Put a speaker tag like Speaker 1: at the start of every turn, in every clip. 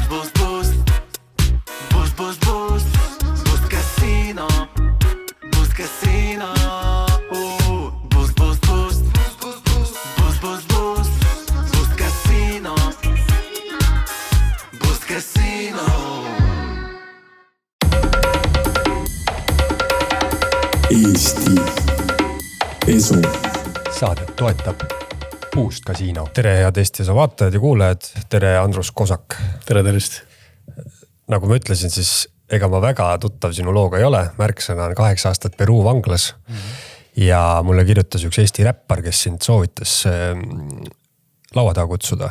Speaker 1: Boost, boost. Boost, boost, boost. Boost Casino. Boost Casino. Boost, boost, boost. Boost, boost, boost. Boost Casino. Boost Casino.
Speaker 2: Eesti Esu.
Speaker 3: Saadet toetab Boost Casino. Tere head Eesti Esu vaatajad ja kuulajad. Tere Andrus Kosak.
Speaker 4: Tere tervist.
Speaker 3: Nagu ma ütlesin, siis ega ma väga tuttav sinu looga ei ole. Märksõna on 8 aastat Peruu vanglas. Ja mulle kirjutas üks Eesti räppar, kes sind soovitas laua taha kutsuda.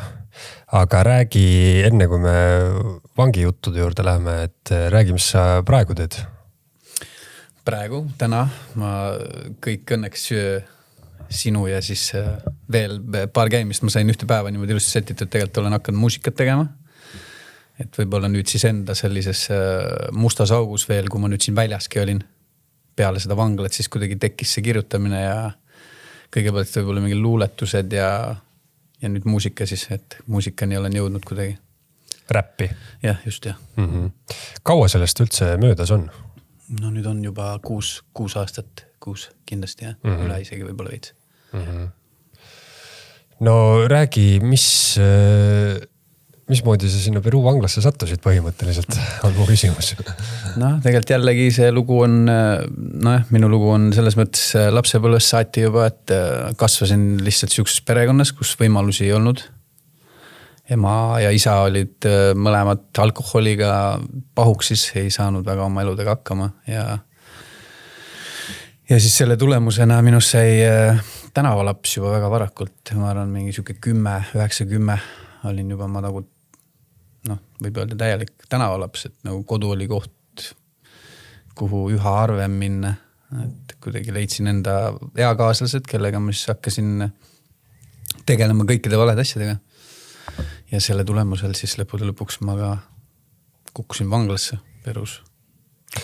Speaker 3: Aga räägi enne, kui me vangi juttude juurde läheme, et räägi, mis sa praegu teed?
Speaker 4: Praegu, täna ma kõik õnneks sinu ja siis veel paar käimist ma sain ühte päeva niimoodi ilusti setitud, tegelikult olen hakanud muusikat tegema. Et võib-olla nüüd siis enda sellises mustas augus veel, kui ma nüüd siin väljaski olin peale seda vanglat, siis kuidagi tekkis see kirjutamine ja kõigepealt võib-olla mingi luuletused ja nüüd muusika siis, et muusikani olen jõudnud kuidagi.
Speaker 3: Räppi?
Speaker 4: Jah, just jah.
Speaker 3: Kaua sellest üldse möödas on?
Speaker 4: No nüüd on juba 6 aastat, 6 kindlasti jah, üle isegi võib-olla veits.
Speaker 3: No räägi, mismoodi sa sinna Peruu vanglasse sattusid põhimõtteliselt, on mu küsimus.
Speaker 4: No tegelikult jällegi see lugu on, minu lugu on selles mõttes lapsepõlvest saati juba, et kasvasin lihtsalt siukses perekonnas, kus võimalusi ei olnud. Ema ja isa olid mõlemad alkoholiga pahuksis, ei saanud väga oma eludega hakkama ja siis selle tulemusena minust sai tänavalaps juba väga varakult. Ma arvan, mingi siuke 9-10 olin juba ma nagu, võib öelda täielik tänavalaps, et nagu kodu oli koht, kuhu üha harvem minna. Et kuidagi leidsin enda eakaaslased, kellega ma siis hakkasin tegelema kõikide valed asjadega. Ja selle tulemusel siis lõpuks ma ka kukkusin vanglasse Perus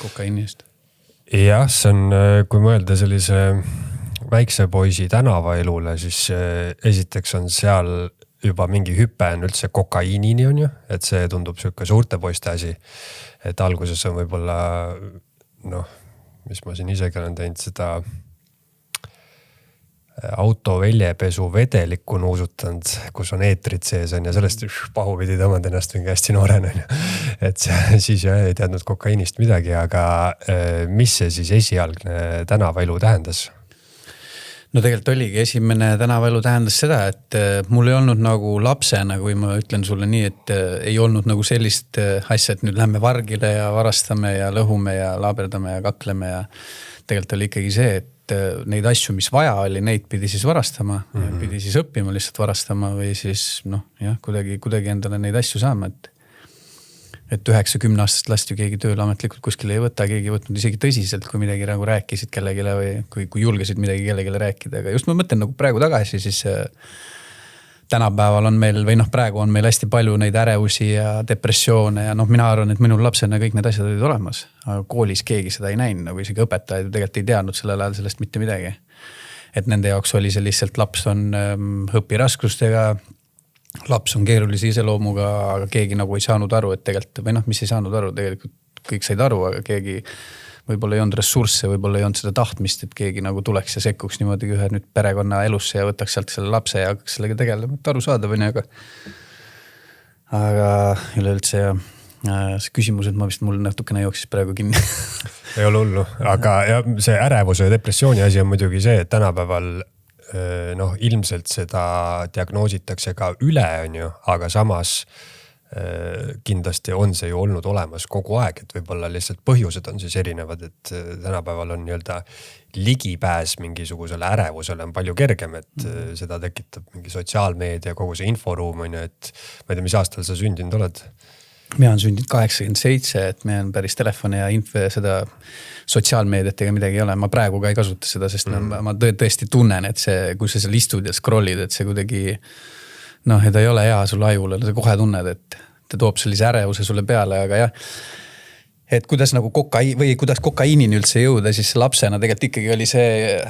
Speaker 4: kokaiini eest.
Speaker 3: Jah, see on, kui mõelda sellise väikse poisi tänavaelule, siis esiteks on seal juba mingi hüpe on üldse kokaiinini on ju, et see tundub siuke suurte poiste asi, et alguses on võib-olla, mis ma siin isegi olen teinud seda auto väljepesu vedelikku nuusutanud, kus on eetrid sees on ja sellest pahupidi tõmmand ennast mingi hästi nooren on ju. Et siis ei teadnud kokaiinist midagi, aga mis see siis esialgne tänavaelu tähendas?
Speaker 4: No tegelikult oligi esimene tänavaelu tähendas seda, et mul ei olnud nagu lapsena, kui ma ütlen sulle nii, et ei olnud nagu sellist asja, et nüüd lähme vargile ja varastame ja lõhume ja laaberdame ja kakleme ja tegelikult oli ikkagi see, et neid asju, mis vaja oli, neid pidi siis varastama, pidi siis õppima lihtsalt varastama või siis kuidagi endale neid asju saama, et 9-10 aastast last ju keegi tööl ametlikult kuskil ei võta, keegi ei võtnud isegi tõsiselt, kui midagi nagu rääkisid kellegile või kui julgesid midagi kellegile rääkida, aga just ma mõtlen nagu praegu tagasi, siis tänapäeval on meil praegu on meil hästi palju neid ärevusi ja depressioone ja mina arvan, et minul lapsena kõik need asjad olid olemas, aga koolis keegi seda ei näinud, nagu isegi õpetajad tegelikult ei teadnud sellel ajal sellest mitte midagi. Et nende jaoks oli see lihtsalt laps on õpiraskustega, laps on keerulise iseloomuga, aga keegi nagu ei saanud aru, et tegelikult, mis ei saanud aru, tegelikult kõik said aru, aga keegi võib-olla ei olnud ressursse, võib-olla ei olnud seda tahtmist, et keegi nagu tuleks ja sekkuks niimoodi ühe nüüd perekonna elusse ja võtaks sealt selle lapse ja hakkaks sellega tegelema, et aru saada või nii, aga üleüldse see küsimus, et ma vist mul natukene jooksis praegu kinni.
Speaker 3: Ei ole hullu, aga see ärevuse ja depressiooni asi on muidugi see, et tänapäeval ilmselt seda diagnoositakse ka üle, on ju, aga samas kindlasti on see ju olnud olemas kogu aeg, et võib-olla lihtsalt põhjused on siis erinevad, et tänapäeval on nii-öelda ligipääs mingisugusele ärevusele on palju kergem, et seda tekitab mingi sotsiaalmeedia, kogu see inforuum on ju, et ma ei tea, mis aastal sa sündinud oled?
Speaker 4: Mina on sündinud 87, et me on päris telefoni ja info ja seda sotsiaalmeediat ega midagi ei ole. Ma praegu ka ei kasuta seda, sest ma tõesti tunnen, et see, kui sa seal istud ja scrollid, et see kuidagi et ei ole hea sulle ajule, sa kohe tunned, et ta toob sellise ärevuse sulle peale, aga jah, et kuidas nagu kokaiinini üldse jõuda, siis lapsena tegelikult ikkagi oli see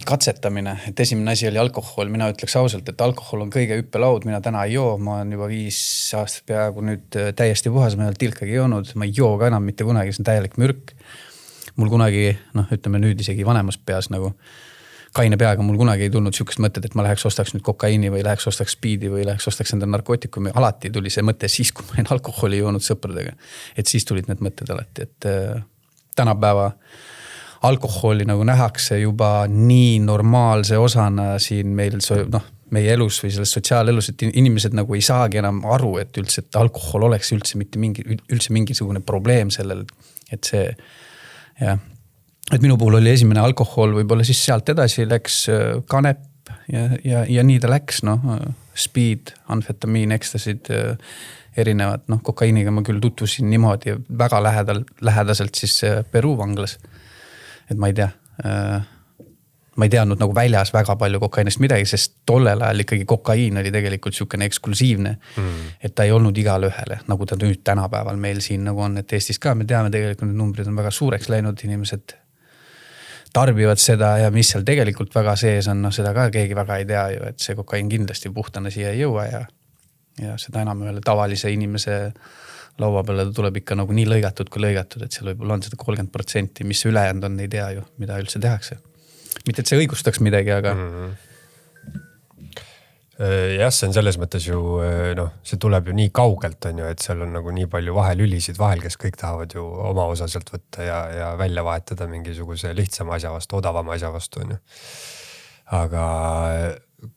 Speaker 4: katsetamine, et esimene asi oli alkohol, mina ütleks ausalt, et alkohol on kõige hüppelaud, mina täna ei joo, ma olen juba 5 aastat peaaegu nüüd täiesti puhas, ma ei ole tilkagi joonud, ma ei joo ka enam mitte kunagi, see on täielik mürk. Mul kunagi, ütleme nüüd isegi vanemas peas nagu kaine peaga, mul kunagi ei tulnud sihukest mõtted, et ma läheks ostaks nüüd kokaiini või läheks ostaks speedi või läheks ostaks enda narkootikumi. Alati tuli see mõte siis, kui ma olin alkoholi joonud sõpradega. Et siis tulid need mõtted alati, et tänapäeva alkoholi nagu nähakse juba nii normaalse osana siin meil meie elus või selles sotsiaalelus, et inimesed nagu ei saagi enam aru, et üldse, et alkohol oleks üldse mingisugune probleem sellel, et see, jah. Et minu puhul oli esimene alkohol, võib-olla siis sealt edasi läks kanep ja nii ta läks, speed, amfetamiin, ekstasid, erinevad, kokaiiniga ma küll tutvusin niimoodi väga lähedaselt siis Peru vanglas. Et ma ei tea, ma ei teadnud nagu väljas väga palju kokainist midagi, sest tollel ajal ikkagi kokaiin oli tegelikult siukene eksklusiivne, et ta ei olnud igale ühele, nagu ta nüüd tänapäeval meil siin nagu on, et Eestis ka me teame tegelikult, need numbrid on väga suureks läinud, inimesed tarbivad seda ja mis seal tegelikult väga sees on, seda ka keegi väga ei tea ju, et see kokaiin kindlasti puhtana siia ei jõua ja seda enam ühele tavalise inimese laua peale ta tuleb ikka nagu nii lõigatud kui lõigatud, et seal võib-olla on seda 30%, mis ülejäänud on, ei tea ju, mida üldse tehakse. Mitte, et see õigustaks midagi, aga...
Speaker 3: Jah, see on selles mõttes ju, see tuleb ju nii kaugelt, on ju, et seal on nagu nii palju vahelülisid vahel, kes kõik tahavad ju oma osa sealt võtta ja välja vahetada mingisuguse lihtsama asja vastu, odavama asja vastu, on ju. Aga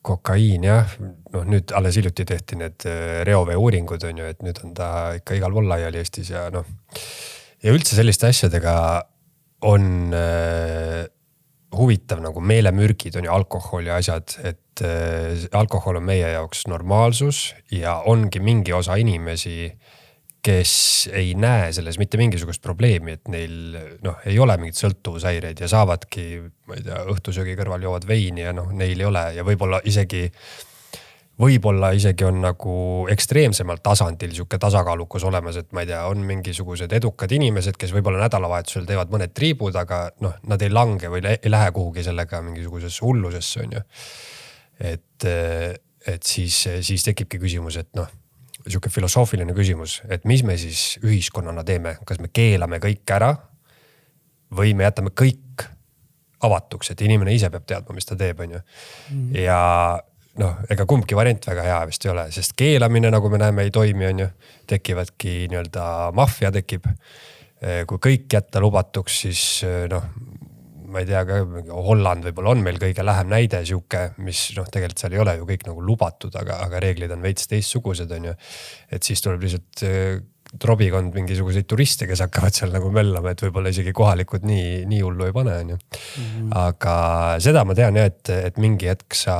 Speaker 3: kokaiin, jah, nüüd alles hiljuti tehti need reovee uuringud, on ju, et nüüd on ta ikka igal pool laiali Eestis ja ja üldse selliste asjadega on huvitav nagu meelemürgid on ju alkoholi asjad, et alkohol on meie jaoks normaalsus ja ongi mingi osa inimesi, kes ei näe selles mitte mingisugust probleemi, et neil ei ole mingit sõltuvushäireid ja saavadki, ma ei tea, õhtusöögi kõrval joovad veini ja neil ei ole ja võib-olla isegi on nagu ekstreemsemal tasandil siuke tasakaalukus olemas, et ma ei tea, on mingisugused edukad inimesed, kes võib-olla nädalavahetusel teevad mõned triibud, aga nad ei lange või ei lähe kuhugi sellega mingisugusesse hullusesse, on ju. Et siis tekibki küsimus, et siuke filosoofiline küsimus, et mis me siis ühiskonnana teeme, kas me keelame kõik ära või me jätame kõik avatuks, et inimene ise peab teadma, mis ta teeb, on ju. Ja ega kumbki variant väga hea vist ei ole, sest keelamine, nagu me näeme, ei toimi, on ju. Tekivadki nii-öelda maffia tekib. Kui kõik jätta lubatuks, siis ma ei tea, Holland võib-olla on meil kõige lähem näide siuke, mis tegelikult seal ei ole ju kõik nagu lubatud, aga reeglid on veits teistsugused, on ju. Et siis tuleb lihtsalt trobikond mingisuguseid turiste, kes hakkavad seal nagu mellama, et võib-olla isegi kohalikud nii hullu ei pane, on ju. Aga seda ma tean, et mingi hetk sa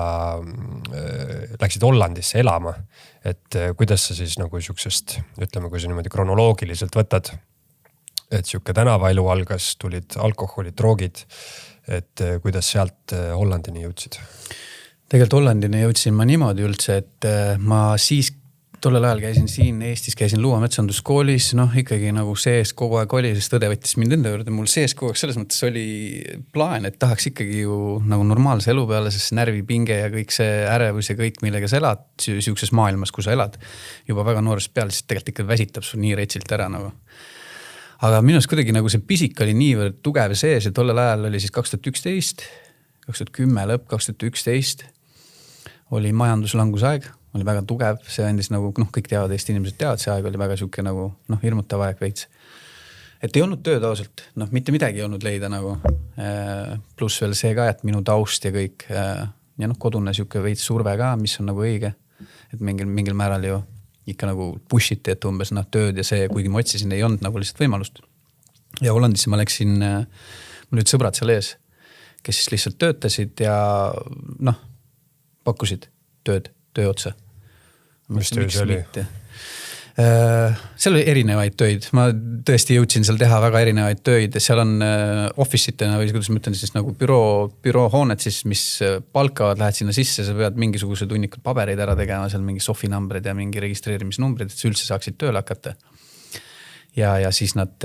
Speaker 3: läksid Hollandisse elama, et kuidas sa siis nagu siuksest, ütleme, kui sa niimoodi kronoloogiliselt võtad, et siuke tänavaelu algas, tulid alkoholid, droogid, et kuidas sealt Hollandini jõudsid?
Speaker 4: Tegelikult Hollandini jõudsin ma niimoodi üldse, et ma siis tollel ajal käisin siin Eestis, käisin Luua metsanduskoolis, ikkagi nagu sees kogu aeg oli, sest õde võttis mind enda juurde, mul sees kogu aeg selles mõttes oli plaan, et tahaks ikkagi ju nagu normaalse elu peale, sest närvipinge ja kõik see ärevus ja kõik, millega sa elad siukses maailmas, kui sa elad juba väga noorest peale, siis tegelikult ikka väsitab su nii retsilt ära nagu. Aga minust kuidagi nagu see pisik oli niivõrd tugev sees ja tollel ajal oli siis 2011, 2010 lõpp, 2011 oli majanduslanguse aeg, oli väga tugev, see andis nagu, kõik teavad, Eesti inimesed teavad, see aeg oli väga siuke nagu, hirmutav aeg veits. Et ei olnud tööd ausalt, mitte midagi ei olnud leida nagu, pluss veel see ka, et minu taust ja kõik, ja kodune siuke veits surve ka, mis on nagu õige, et mingil määral ju ikka nagu pushiti, et umbes tööd ja see, kuigi ma otsisin, ei olnud nagu lihtsalt võimalust. Ja Hollandisse ma läksin, mul olid sõbrad seal ees, kes siis lihtsalt töötasid ja pakkusid töö otsa.
Speaker 3: Mis töö see oli?
Speaker 4: Seal oli erinevaid töid, ma tõesti jõudsin seal teha väga erinevaid töid ja seal on office'itena või kuidas ma ütlen siis nagu bürohooned siis, mis palkavad, lähed sinna sisse, sa pead mingisugused hunnikud pabereid ära tegema, seal mingi sofinumbrid ja mingi registreerimisnumbrid, et sa üldse saaksid tööle hakata. Ja siis nad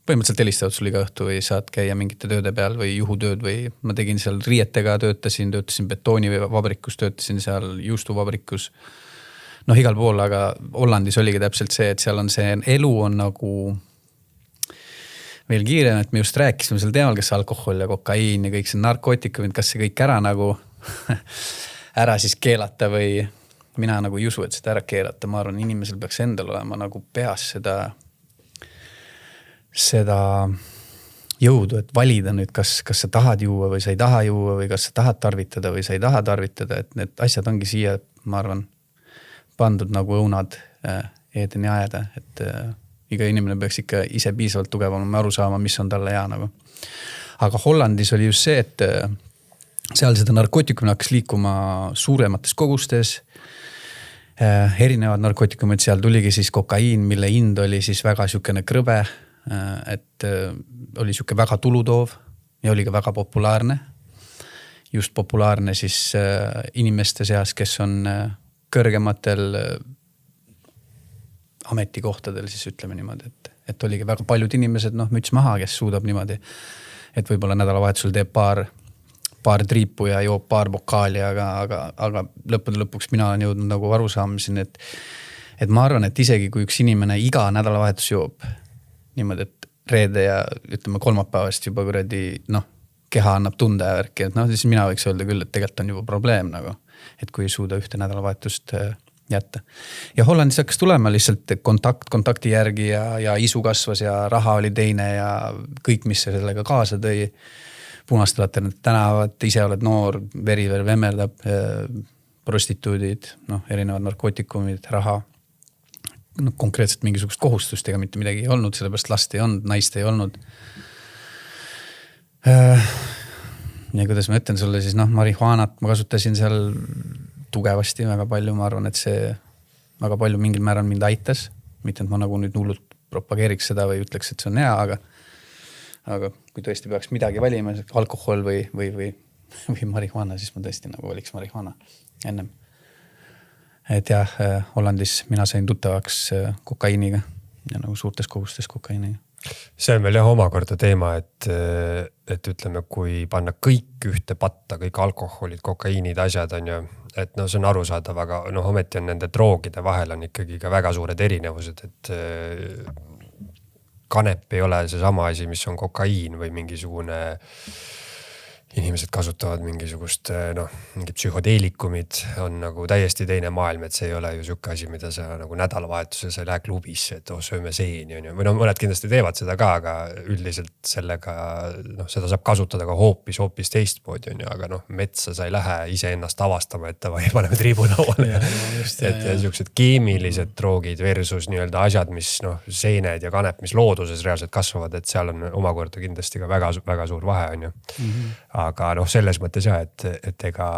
Speaker 4: põhimõtteliselt helistavad sul iga õhtu või saad käia mingite tööde peal või juhutööd või ma tegin seal riietega, töötasin betoonivabrikus, töötasin seal juustuvabrikus. Noh, igal pool, aga Hollandis oligi täpselt see, et seal on see elu on nagu veel kiirem, et me just rääkisime seal teemal, kas alkohol ja kokaiin ja kõik see narkootikumid, kas see kõik ära nagu ära siis keelata või mina nagu ei usu, et seda ära keelata. Ma arvan, inimesel peaks endal olema nagu peas seda jõudu, et valida nüüd, kas sa tahad juua või sa ei taha juua või kas sa tahad tarvitada või sa ei taha tarvitada, et need asjad ongi siia, ma arvan, pandud nagu õunad eedeni ajada, et iga inimene peaks ikka ise piisavalt tugevam aru saama, mis on talle hea nagu. Aga Hollandis oli just see, et seal seda narkootikumid hakkas liikuma suuremates kogustes. Erinevad narkootikumid, seal tuligi siis kokaiin, mille hind oli siis väga sükene krõbe, et oli süke väga tulutoov ja oli ka väga populaarne. Just populaarne siis inimeste seas, kes on kõrgematel ametikohtadel, siis ütleme niimoodi, et oligi väga paljud inimesed, müts maha, kes suudab niimoodi, et võib-olla nädalavahetusel teeb paar triipu ja joob paar bokaali, aga lõppude lõpuks mina olen jõudnud nagu aru saamiseni, et ma arvan, et isegi kui üks inimene iga nädalavahetus joob niimoodi, et reede ja ütleme kolmapäevast juba kuradi, keha annab tunde ja värki, et siis mina võiks öelda küll, et tegelikult on juba probleem nagu, et kui ei suuda ühte nädalavahetust jätta. Ja Hollandis hakkas tulema lihtsalt kontakti järgi ja isu kasvas ja raha oli teine ja kõik, mis sellega kaasa tõi. Punast laternat tänavad, ise oled noor, veri veel vemmerdab, prostituudid, erinevad narkootikumid, raha. Konkreetselt mingisugust kohustust ega mitte midagi ei olnud, sellepärast last ei olnud, naist ei olnud. Ja kuidas ma ütlen sulle, siis marihuanat ma kasutasin seal tugevasti väga palju, ma arvan, et see väga palju mingil määral mind aitas, mitte et ma nagu nüüd hullult propageeriks seda või ütleks, et see on hea, aga kui tõesti peaks midagi valima, alkohol või marihuana, siis ma tõesti nagu valiks marihuana ennem. Et jah, Hollandis mina sain tuttavaks kokaiiniga ja nagu suurtes kogustes kokaiiniga.
Speaker 3: See on veel jah omakorda teema, et ütleme, kui panna kõik ühte patta, kõik alkoholid, kokaiinid, asjad on ju, et see on arusaadav, aga ometi on nende droogide vahel on ikkagi ka väga suured erinevused, et kanep ei ole see sama asi, mis on kokaiin või mingisugune inimesed kasutavad mingisugust, mingi psühhodeelikumid on nagu täiesti teine maailm, et see ei ole ju sükke asi, mida sa nagu nädalavahetusel sa ei lähe klubisse, et sööme seeni on ju. Või mõned kindlasti teevad seda ka, aga üldiselt sellega, seda saab kasutada ka hoopis teistmoodi on ju, aga metsa sa ei lähe ise ennast avastama, et või paneme triibu lauale. Et sellised keemilised droogid versus nii-öelda asjad, mis seened ja kanep, mis looduses reaalselt kasvavad, et seal on omakorda kindlasti ka väga, väga suur vahe on ju. Aga selles mõttes jah, et ega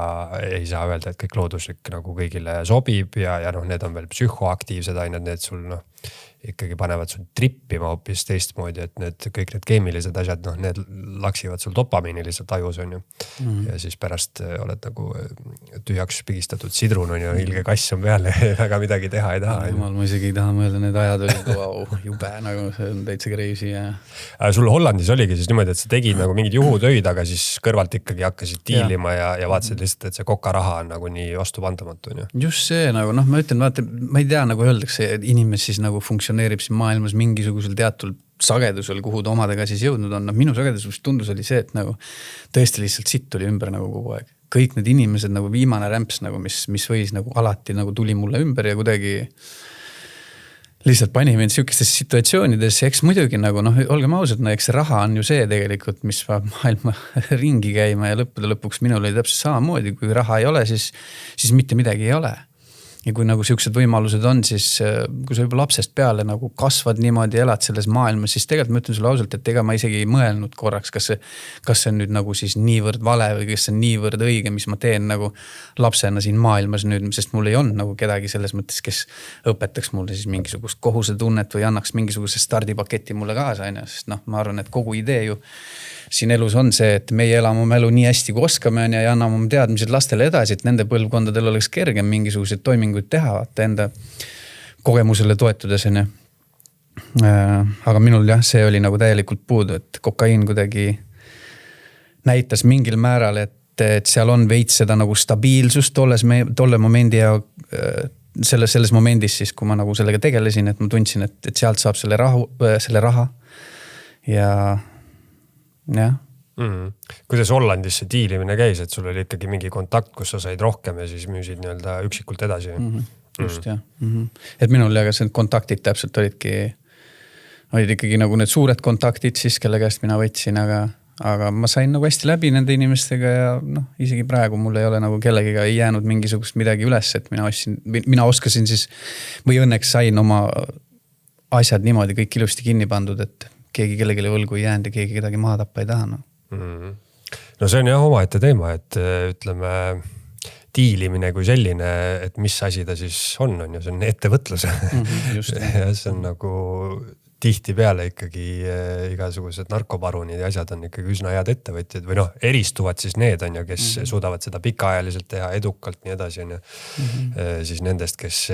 Speaker 3: ei saa öelda, et kõik looduslik nagu kõigile sobib ja need on veel psühhoaktiivsed ained, need sul ikkagi panevad sul trippima hoopis teistmoodi, et kõik need keemilised asjad, need laksivad sul dopamiini lihtsalt ajus on ju. Ja siis pärast oled nagu tühjaks pigistatud sidrun on ju, ilge kass on peal ja väga midagi teha ei taha.
Speaker 4: Ma isegi ei taha mõelda, need ajad olid jube, nagu see on täitsa kreisi.
Speaker 3: Sul Hollandis oligi siis niimoodi, et sa tegid nagu mingid juhutöid, aga siis kõrvalt ikkagi hakkasid tiilima ja vaatasid lihtsalt, et see kokaraha on nagu nii vastupandamatu on ju.
Speaker 4: Just see nagu, ma ütlen, vaata, ma ei tea, nagu öeldakse, et inimes siis nagu funktsioneerib siin maailmas mingisugusel teatud sagedusel, kuhu ta omadega siis jõudnud on. Minu sagedus tundus oli see, et nagu tõesti lihtsalt sitt tuli ümber nagu kogu aeg. Kõik need inimesed nagu viimane rämps, nagu, mis võis nagu alati nagu tuli mulle ümber ja kuidagi lihtsalt pani mind sihukestes situatsioonides. Eks muidugi nagu, olgem ausad, eks see raha on ju see tegelikult, mis peab maailma ringi käima ja lõpuks minul oli täpselt samamoodi. Kui raha ei ole, siis mitte midagi ei ole. Ja kui nagu siuksed võimalused on, siis kui sa juba lapsest peale nagu kasvad niimoodi, elad selles maailmas, siis tegelikult ma ütlen sulle ausalt, et ega ma isegi ei mõelnud korraks, kas see on nüüd nagu siis niivõrd vale või kas see on niivõrd õige, mis ma teen nagu lapsena siin maailmas nüüd, sest mul ei olnud nagu kedagi selles mõttes, kes õpetaks mulle siis mingisugust kohusetunnet või annaks mingisuguse stardipaketi mulle kaasa, sest ma arvan, et kogu idee ju siin elus on see, et meie elame oma elu nii hästi kui oskame ja anname oma teadmised lastele edasi, et nende põlvkondadel oleks kergem mingisuguseid toiminguid teha, vaata enda kogemusele toetudes. aga minul jah, see oli nagu täielikult puudu, et kokaiin kuidagi näitas mingil määral, et seal on veits seda nagu stabiilsust tolle momendi ja selles momendis siis, kui ma nagu sellega tegelesin, et ma tundsin, et sealt saab selle raha ja jah.
Speaker 3: Kuidas Hollandis see diilimine käis, et sul oli ikkagi mingi kontakt, kus sa said rohkem ja siis müüsid nii-öelda üksikult edasi?
Speaker 4: Just jah. Et minul ja see kontaktid täpselt olid ikkagi nagu need suured kontaktid siis, kelle käest mina võtsin, aga ma sain nagu hästi läbi nende inimestega ja isegi praegu mul ei ole nagu kellegiga ei jäänud mingisugust midagi üles, et mina oskasin siis või õnneks sain oma asjad niimoodi kõik ilusti kinni pandud, et keegi kellegile võlgu ei jäänud ja keegi kedagi maha tappa ei taha.
Speaker 3: No see on jah omaette teema, et ütleme diilimine kui selline, et mis asi ta siis on ju, see on ettevõtlus.
Speaker 4: Just.
Speaker 3: Ja see on nagu tihti peale ikkagi igasugused narkoparunid ja asjad on ikkagi üsna head ettevõtjad või eristuvad siis need on ju, kes suudavad seda pikaajaliselt teha edukalt nii edasi on ju. Siis nendest, kes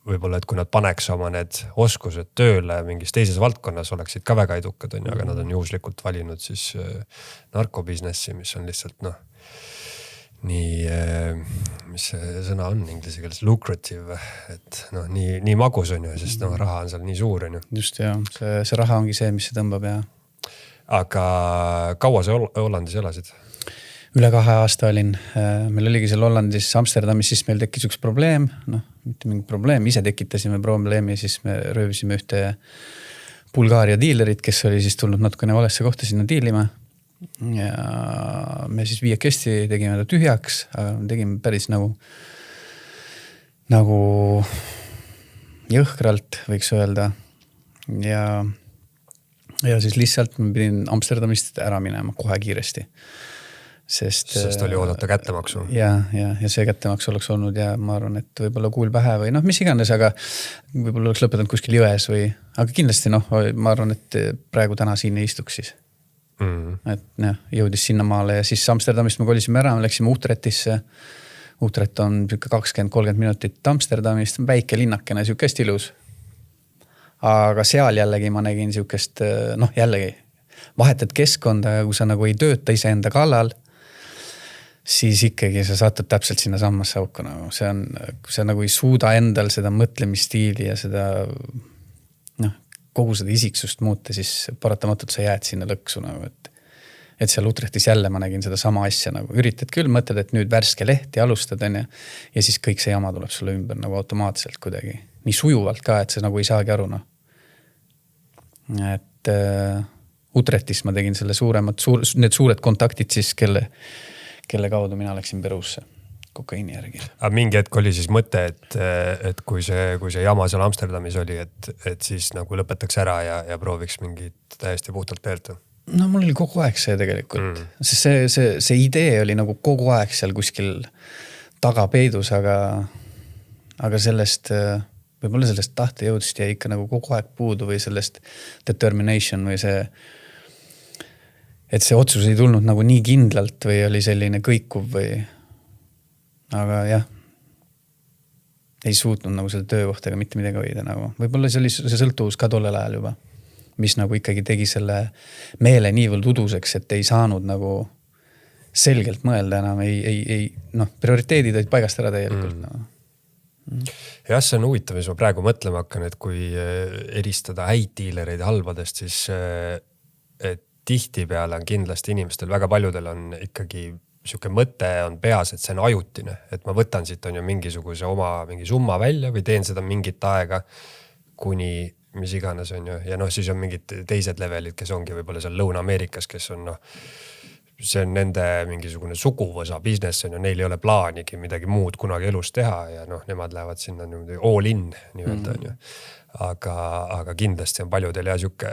Speaker 3: võib-olla, et kui nad paneks oma need oskused tööle mingis teises valdkonnas, oleksid ka väga edukad on ju, aga nad on juhuslikult valinud siis narkobusinessi, mis on lihtsalt nii, mis see sõna on inglise keeles, lucrative, et nii magus on ju, sest raha on seal nii suur on ju.
Speaker 4: Just jah, see raha ongi see, mis see tõmbab ja.
Speaker 3: Aga kaua sa Hollandis elasid?
Speaker 4: Üle 2 aasta olin. Meil oligi seal Hollandis Amsterdamis, siis meil tekkis üks probleem, mitte mingi probleem, ise tekitasime probleemi, siis me röövisime ühte Bulgaaria diilerit, kes oli siis tulnud natukene valesse kohta sinna diilima. Ja me siis 5 tegime ta tühjaks, aga tegime päris nagu jõhkralt, võiks öelda. Ja siis lihtsalt ma pidin Amsterdamist ära minema kohe kiiresti. Sest
Speaker 3: oli oodata kättemaksu.
Speaker 4: Ja see kättemaks oleks olnud ja ma arvan, et võib-olla kuul pähe või mis iganes, aga võib-olla oleks lõpetanud kuskil jões või, aga kindlasti ma arvan, et praegu täna siin ei istuks siis. Et jõudis sinna maale ja siis Amsterdamist me kolisime ära, me läksime Utrechtisse. Utrecht on 20-30 minutit Amsterdamist, väike linnakene, siukest ilus. Aga seal jällegi ma nägin siukest, jällegi vahetad keskkonda, kui sa nagu ei tööta ise enda kallal, siis ikkagi sa satud täpselt sinna sammasse auku. See on, kui sa nagu ei suuda endal seda mõtlemisstiili ja seda kogu seda isiksust muuta, siis paratamatult sa jääd sinna lõksu. Et seal Utrechtis jälle ma nägin seda sama asja. Üritad küll, mõtled, et nüüd värske lehti alustad ja siis kõik see jama tuleb sulle ümber nagu automaatselt kuidagi. Nii sujuvalt ka, et sa nagu ei saagi aru. Et Utrechtis ma tegin selle need suured kontaktid siis, kelle kaudu mina läksin Peruusse kokaiini järgi.
Speaker 3: Aga mingi hetk oli siis mõte, et kui see jama seal Amsterdamis oli, et siis nagu lõpetaks ära ja prooviks mingit täiesti puhtalt teelt?
Speaker 4: Mul oli kogu aeg see tegelikult. See idee oli nagu kogu aeg seal kuskil tagapeidus, aga sellest võib-olla sellest tahtejõudust jäi ikka nagu kogu aeg puudu või sellest determination või see et see otsus ei tulnud nagu nii kindlalt või oli selline kõikuv või aga jah ei suutnud nagu selle töökohtaga mitte midagi hoida nagu. Võib-olla see oli see sõltuvus ka tollel ajal juba, mis nagu ikkagi tegi selle meele niivõrd uduseks, et ei saanud nagu selgelt mõelda enam, prioriteedid olid paigast ära täielikult.
Speaker 3: Jah, see on huvitav, mis ma praegu mõtlema hakkan, et kui eristada häid diilereid halbadest, siis et tihti peale on kindlasti inimestel, väga paljudel on ikkagi siuke mõte on peas, et see on ajutine, et ma võtan siit on ju mingisuguse mingi summa välja või teen seda mingit aega, kuni mis iganes on ju. Ja siis on mingid teised levelid, kes ongi võib-olla seal Lõuna-Ameerikas, kes on see on nende mingisugune suguvõsa business on ju, neil ei ole plaanigi midagi muud kunagi elus teha ja nemad lähevad sinna all in nii-öelda on ju. Aga kindlasti on paljudel ja siuke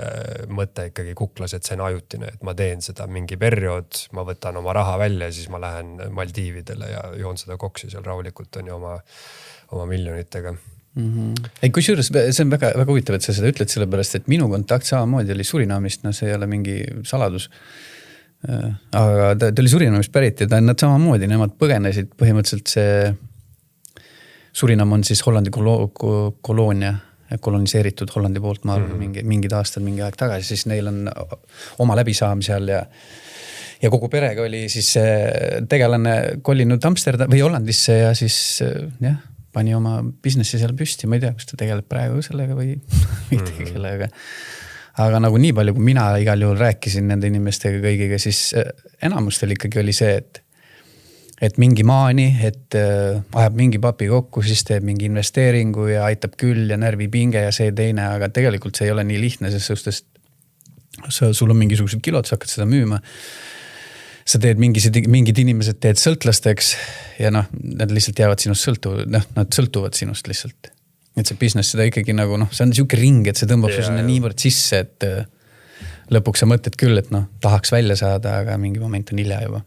Speaker 3: mõte ikkagi kuklas, et see on ajutine, et ma teen seda mingi periood, ma võtan oma raha välja ja siis ma lähen Maldiividele ja joon seda koksi seal rahulikult on ju oma miljonitega.
Speaker 4: Ei, kusjuures see on väga, väga huvitav, et sa seda ütled sellepärast, et minu kontakt samamoodi oli Surinamist, see ei ole mingi saladus. Aga ta oli Surinamist pärit ja nad samamoodi, nemad põgenesid põhimõtteliselt see Surinam on siis Hollandi koloonia koloniseeritud Hollandi poolt, ma arvan, mingid aastad, mingi aeg tagasi, siis neil on oma läbisaam seal ja kogu perega oli siis tegelane kolinud Amsterdam või Hollandisse ja siis pani oma businessi seal püsti, ma ei tea, kus ta tegeleb praegu sellega või tegele, aga nagu nii palju, kui mina igal juhul rääkisin nende inimestega kõigiga, siis enamustel ikkagi oli see, et mingi maani, et ajab mingi papi kokku, siis teeb mingi investeeringu ja aitab küll ja närvipinge ja see teine, aga tegelikult see ei ole nii lihtne, sest sul on mingisugused kilod, sa hakkad seda müüma. Sa teed mingid inimesed teed sõltlasteks ja nad lihtsalt jäävad sinust nad sõltuvad sinust lihtsalt. Et see business seda ikkagi nagu see on siuke ring, et see tõmbab su sinna niivõrd sisse, et lõpuks sa mõtled küll, et tahaks välja saada, aga mingi moment on hilja juba.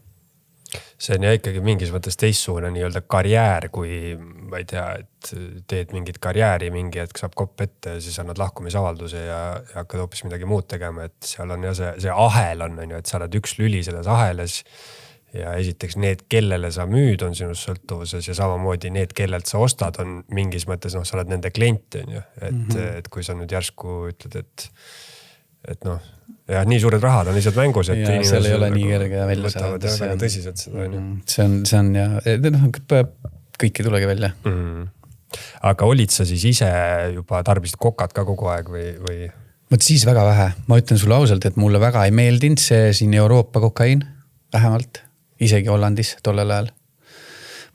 Speaker 3: See on ja ikkagi mingis mõttes teistsugune nii-öelda karjäär, kui ma ei tea, et teed mingit karjääri, mingi hetk saab kopp ette ja siis annad lahkumisavalduse ja hakkad hoopis midagi muud tegema, et seal on ja see ahel on, et sa oled üks lüli selles aheles ja esiteks need, kellele sa müüd, on sinust sõltuvuses ja samamoodi need, kellelt sa ostad, on mingis mõttes, sa oled nende klient, on ju, et kui sa nüüd järsku ütled, et ja nii suured rahad on lihtsalt mängus, et
Speaker 4: ja seal ei ole nii kerge välja
Speaker 3: saada. Väga tõsiselt seda.
Speaker 4: See on ja kõik ei tulegi välja.
Speaker 3: Aga olid sa siis ise juba tarbisid kokad ka kogu aeg või?
Speaker 4: Võt siis väga vähe. Ma ütlen sulle ausalt, et mulle väga ei meeldinud see siin Euroopa kokaiin, vähemalt, isegi Hollandis tollel ajal.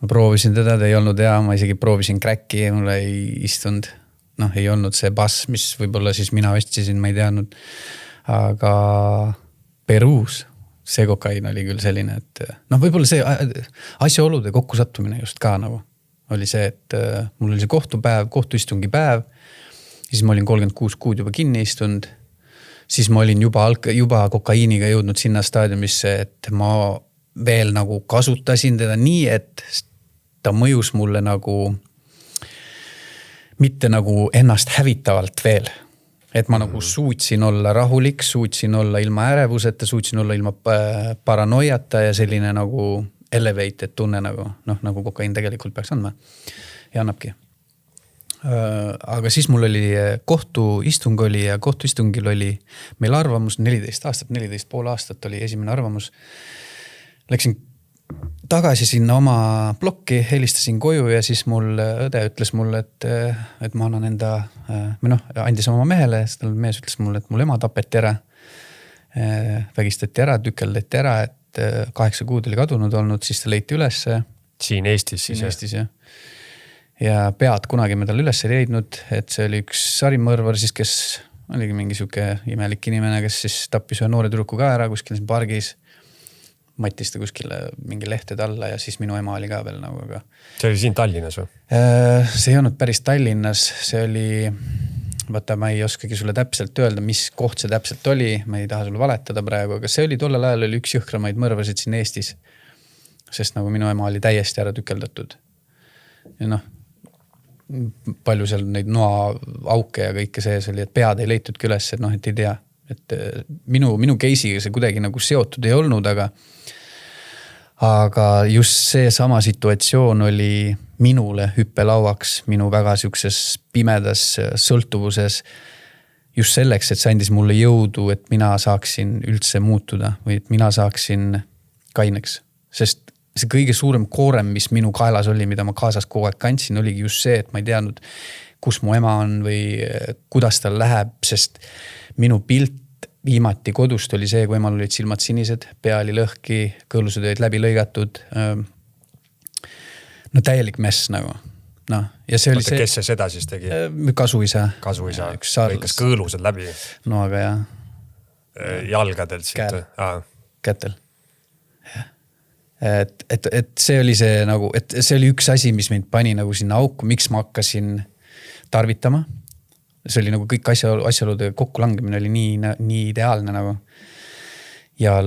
Speaker 4: Ma proovisin teda, ta ei olnud hea, ma isegi proovisin kräkki, mulle ei istunud. Ei olnud see bass, mis võib-olla siis mina ostisin, ma ei teadnud. Aga Peruus see kokain oli küll selline, et võib-olla see asjaolude kokkusattumine just ka oli see, et mul oli see kohtuistungi päev, siis ma olin 36 kuud juba kinni istunud, siis ma olin juba kokaiiniga jõudnud sinna staadiumisse, et ma veel kasutasin teda nii, et ta mõjus mulle mitte ennast hävitavalt veel. Et ma suutsin olla rahulik, suutsin olla ilma ärevuseta, suutsin olla ilma paranoiata ja selline elevated tunne nagu kokain tegelikult peaks andma. Ja annabki. Aga siis mul oli kohtuistung oli ja kohtuistungil oli meil arvamus 14,5 aastat oli esimene arvamus. Läksin tagasi sinna oma plokki, helistasin koju ja siis mul õde ütles mulle, et ma annan andis oma mehele, siis mees ütles mulle, et mul ema tapeti ära, vägistati ära, tükeldati ära, et 8 kuud oli kadunud olnud, siis ta leiti üles.
Speaker 3: Siin Eestis siis?
Speaker 4: Siin Eestis, jah. Ja pead kunagi me tal üles ei leidnud, et see oli üks sarimõrvar siis, kes oligi mingi siuke imelik inimene, kes siis tappis ühe noore tüdruku ka ära kuskil siin pargis. Mattis ta kuskile mingi lehtede alla ja siis minu ema oli ka veel aga...
Speaker 3: See oli siin Tallinnas või?
Speaker 4: See ei olnud päris Tallinnas, see oli, ma ei oskagi sulle täpselt öelda, mis koht see täpselt oli, ma ei taha sulle valetada praegu, aga see oli tollel ajal oli üks jõhkramaid mõrvasid siin Eestis, sest minu ema oli täiesti ära tükeldatud. Ja palju seal neid noa auke ja kõike sees oli, et pead ei leitudki üles, et et ei tea. Et minu case'iga see kuidagi seotud ei olnud, aga just see sama situatsioon oli minule hüppelauaks, minu väga siukses pimedas sõltuvuses just selleks, et see andis mulle jõudu, et mina saaksin üldse muutuda või et mina saaksin kaineks. Sest see kõige suurem koorem, mis minu kaelas oli, mida ma kaasas kogu aeg kandsin, oligi just see, et ma ei teadnud, kus mu ema on või kuidas tal läheb, sest minu pilt viimati kodust oli see, kui emal olid silmad sinised, pea oli lõhki, kõõlused olid läbi lõigatud. Täielik mess . Ja see oli see...
Speaker 3: Kes see seda siis tegi?
Speaker 4: Kasuisa.
Speaker 3: Kasuisa. Lõikas kõõlused läbi?
Speaker 4: No aga jah.
Speaker 3: Jalgadelt siit?
Speaker 4: Kätel. Et see oli see et see oli üks asi, mis mind pani sinna auku, miks ma hakkasin tarvitama. See oli kõik asjaolude kokkulangemine oli nii ideaalne . Ja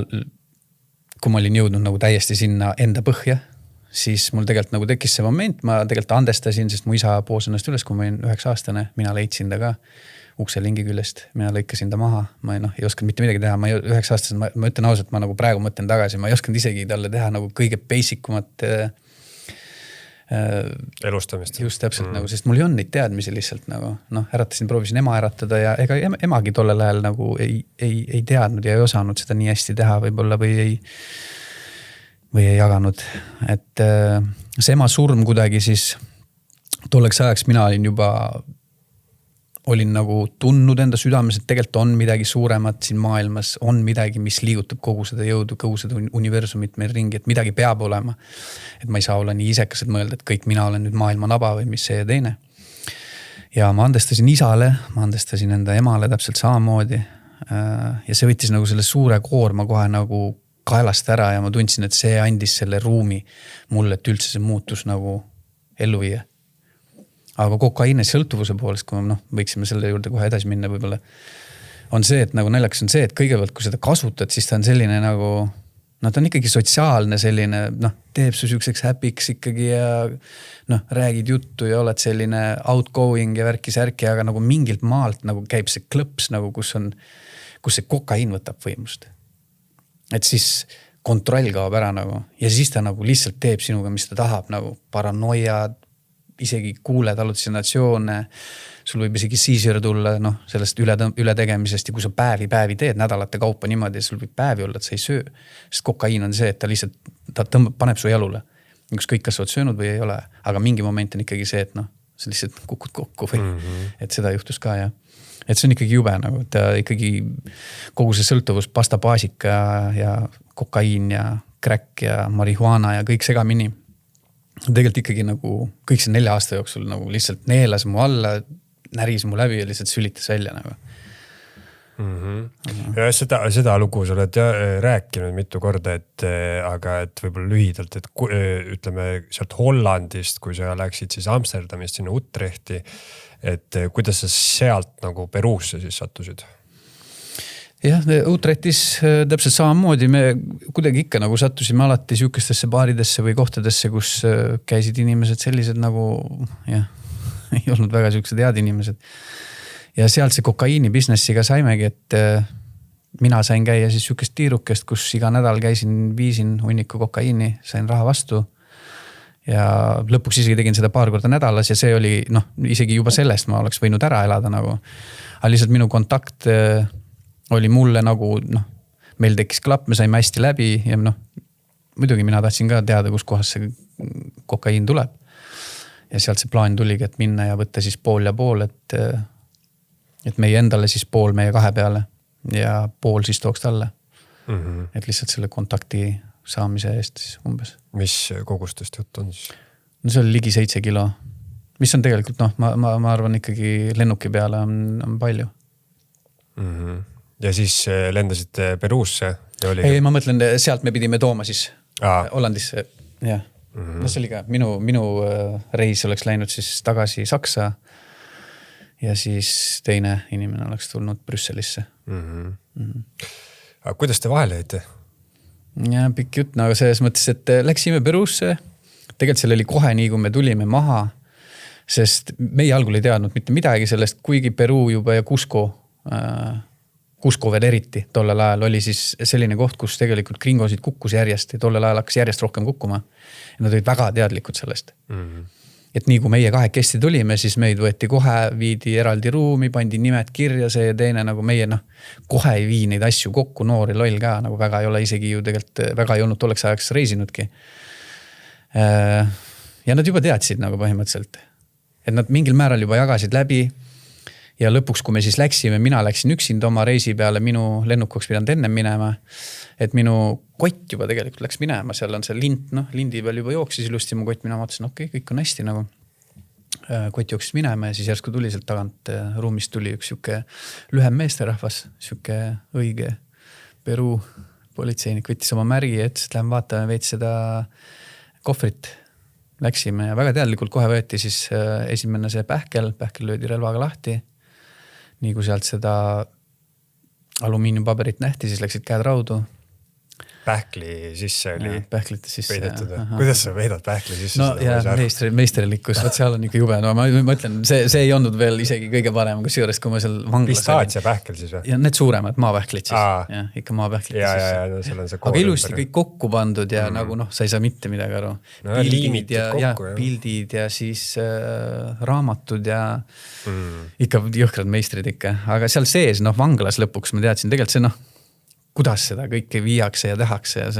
Speaker 4: kui ma olin jõudnud täiesti sinna enda põhja, siis mul tegelikult tekkis see moment, ma tegelikult andestasin, sest mu isa poos ennast üles, kui ma olin 9-aastane, mina leidsin ta ka ukse lingi küljest, mina lõikasin ta maha, ma ei oskanud mitte midagi teha, ma 9-aastaselt, ma ütlen ausalt, ma praegu mõtlen tagasi, ma ei oskanud isegi talle teha kõige basikumat
Speaker 3: elustamist.
Speaker 4: Just täpselt nagu, sest mul ei olnud neid teadmisi lihtsalt nagu, äratasin, proovisin ema äratada ja ega emagi tollel ajal nagu ei teadnud ja ei osanud seda nii hästi teha võib-olla või ei jaganud. Et see ema surm kuidagi siis tolleks ajaks mina olin nagu tundnud enda südames, et tegelikult on midagi suuremat siin maailmas, on midagi, mis liigutab kogu seda jõudu, kogu seda universumit meil ringi, et midagi peab olema. Et ma ei saa olla nii isekas, et mõelda, et kõik mina olen nüüd maailma naba või mis see ja teine. Ja ma andestasin isale, ma andestasin enda emale täpselt samamoodi. Ja see võttis nagu selle suure koorma kohe nagu kaelast ära ja ma tundsin, et see andis selle ruumi mulle, et üldse see muutus nagu ellu viia. Aga kokaiini sõltuvuse poolest, kui me võiksime selle juurde kohe edasi minna võib-olla, on see, et nagu naljakas on see, et kõigepealt, kui seda kasutad, siis ta on selline nagu, ta on ikkagi sotsiaalne selline, teeb su süükseks häpiks ikkagi ja räägid juttu ja oled selline outgoing ja värki-särki, aga nagu mingilt maalt nagu käib see klõps, nagu kus see kokaiin võtab võimust. Et siis kontroll kaob ära nagu ja siis ta nagu lihtsalt teeb sinuga, mis ta tahab, nagu paranoia, isegi kuuled halutsinatsioone, sul võib isegi siisir tulla sellest ületegemisest ja kui sa päevi teed nädalate kaupa niimoodi, sul võib päevi olla, et sa ei söö. Sest kokaiin on see, et ta lihtsalt paneb su jalule. Ükskõik, kas sa oled söönud või ei ole. Aga mingi moment on ikkagi see, et sa lihtsalt kukud kokku või et seda juhtus ka ja et see on ikkagi jube nagu, et ikkagi kogu see sõltuvus, pastapaasika ja kokaiin ja crack ja marihuana ja kõik segamini. Tegelikult ikkagi nagu kõik see 4 aasta jooksul nagu lihtsalt neelas mu alla, näris mu läbi ja lihtsalt sülitas välja nagu.
Speaker 3: Ja seda lugu sa oled rääkinud mitu korda, aga et võib-olla lühidalt, et ütleme sealt Hollandist, kui sa läksid siis Amsterdamist sinna Utrechti, et kuidas sa sealt nagu Peruusse siis sattusid?
Speaker 4: Jah, Utrechtis täpselt samamoodi me kuidagi ikka nagu sattusime alati sihukestesse baaridesse või kohtadesse, kus käisid inimesed sellised nagu, ei olnud väga sihukesed head inimesed. Ja sealt see kokaiini businessi ka saimegi, et mina sain käia siis sihukest tiirukest, kus iga nädal viisin hunniku kokaiini, sain raha vastu. Ja lõpuks isegi tegin seda 2 korda nädalas ja see oli, isegi juba sellest ma oleks võinud ära elada nagu. Aga lihtsalt minu kontakt oli mulle nagu, meil tekkis klapp, me saime hästi läbi ja muidugi mina tahtsin ka teada, kus kohas see kokaiin tuleb. Ja sealt see plaan tuligi, et minna ja võtta siis pool ja pool, et meie endale siis pool meie 2 peale ja pool siis tooks talle. Et lihtsalt selle kontakti saamise eest siis umbes.
Speaker 3: Mis kogustest jutt on siis?
Speaker 4: No see oli ligi 7 kilo, mis on tegelikult, ma arvan ikkagi lennuki peale on palju.
Speaker 3: Ja siis lendasite Peruusse?
Speaker 4: Ei, ma mõtlen, sealt me pidime tooma siis Hollandisse. Jah. See oli ka, minu reis oleks läinud siis tagasi Saksa ja siis teine inimene oleks tulnud Brüsselisse.
Speaker 3: Aga kuidas te vahele jäite?
Speaker 4: Ja pikk jutt, aga selles mõttes, et läksime Peruusse. Tegelikult seal oli kohe nii, kui me tulime maha, sest meie algul ei teadnud mitte midagi sellest, kuigi Peruu juba ja Cusco veel eriti tollel ajal oli siis selline koht, kus tegelikult gringosid kukkus järjest ja tollel ajal hakkas järjest rohkem kukkuma. Ja nad olid väga teadlikud sellest. Et nii kui meie 2 tulime, siis meid võeti kohe, viidi eraldi ruumi, pandi nimed kirja, see ja teine nagu meie kohe ei vii neid asju kokku, noori loll ka, nagu väga ei ole isegi ju tegelikult väga ei olnud tolleks ajaks reisinudki. Ja nad juba teadsid nagu põhimõtteliselt, et nad mingil määral juba jagasid läbi. Ja lõpuks, kui me siis läksime, mina läksin üksinda oma reisi peale, minu lennukoks pidanud enne minema, et minu kott juba tegelikult läks minema, seal on see lint, lindi peal juba jooksis ilusti mu kott, mina mõtlesin, okei, kõik on hästi nagu. Kott jooksis minema ja siis järsku tuli sealt tagant ruumist tuli üks siuke lühem meesterahvas, siuke õige Peruu politseinik võttis oma märgi ja ütles, et lähen vaatame veits seda kohvrit. Läksime ja väga teadlikult kohe võeti siis esimene see pähkel löödi relvaga lahti. Nii kui sealt seda alumiiniumpaberit nähti, siis läksid käed raudu.
Speaker 3: pähkli sisse oli
Speaker 4: pähklite sisse.
Speaker 3: peidetud. Kuidas sa veedad pähkli sisse?
Speaker 4: No ja meistrilikkus, võt seal on ikka jube. No ma mõtlen, see ei olnud veel isegi kõige parem, kusjuures, kui ma seal vanglas
Speaker 3: Pistaatia pähkel siis või?
Speaker 4: Ja need suuremad maapähklid siis. Ja, ikka maapähklid
Speaker 3: sisse. No, seal on see
Speaker 4: aga ilusti kõik kokku pandud ja nagu sa ei saa mitte midagi aru.
Speaker 3: No, liimitud kokku.
Speaker 4: Pildid ja siis raamatud ja ikka jõhkrad meistrid ikka. Aga seal sees, vanglas lõpuks ma teadsin, tegelikult see kuidas seda kõike viiakse ja tehakse ja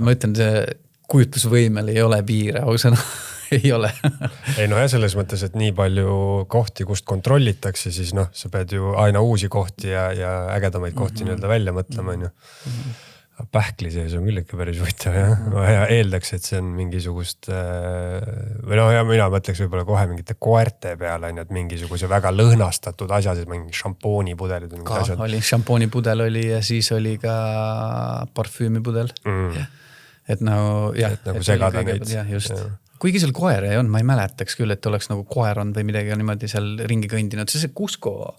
Speaker 4: ma ütlen, see kujutlusvõimel ei ole piire, ausõna ei ole.
Speaker 3: Ei ja selles mõttes, et nii palju kohti, kust kontrollitakse, siis sa pead ju aina uusi kohti ja ägedamaid kohti nii-öelda välja mõtlema. Pähkli sees on küll ikka päris huvitav ja eeldaks, et see on mingisugust või mina mõtleks võib-olla kohe mingite koerte peale, et mingisuguse väga lõhnastatud asjad, mingi šampoonipudelid.
Speaker 4: Oli šampoonipudel oli ja siis oli ka parfüümipudel. Et nagu
Speaker 3: segada neid.
Speaker 4: Kuigi seal koer ei on, ma ei mäletaks küll, et oleks nagu koer on või midagi niimoodi seal ringi kõndinud. See Cusco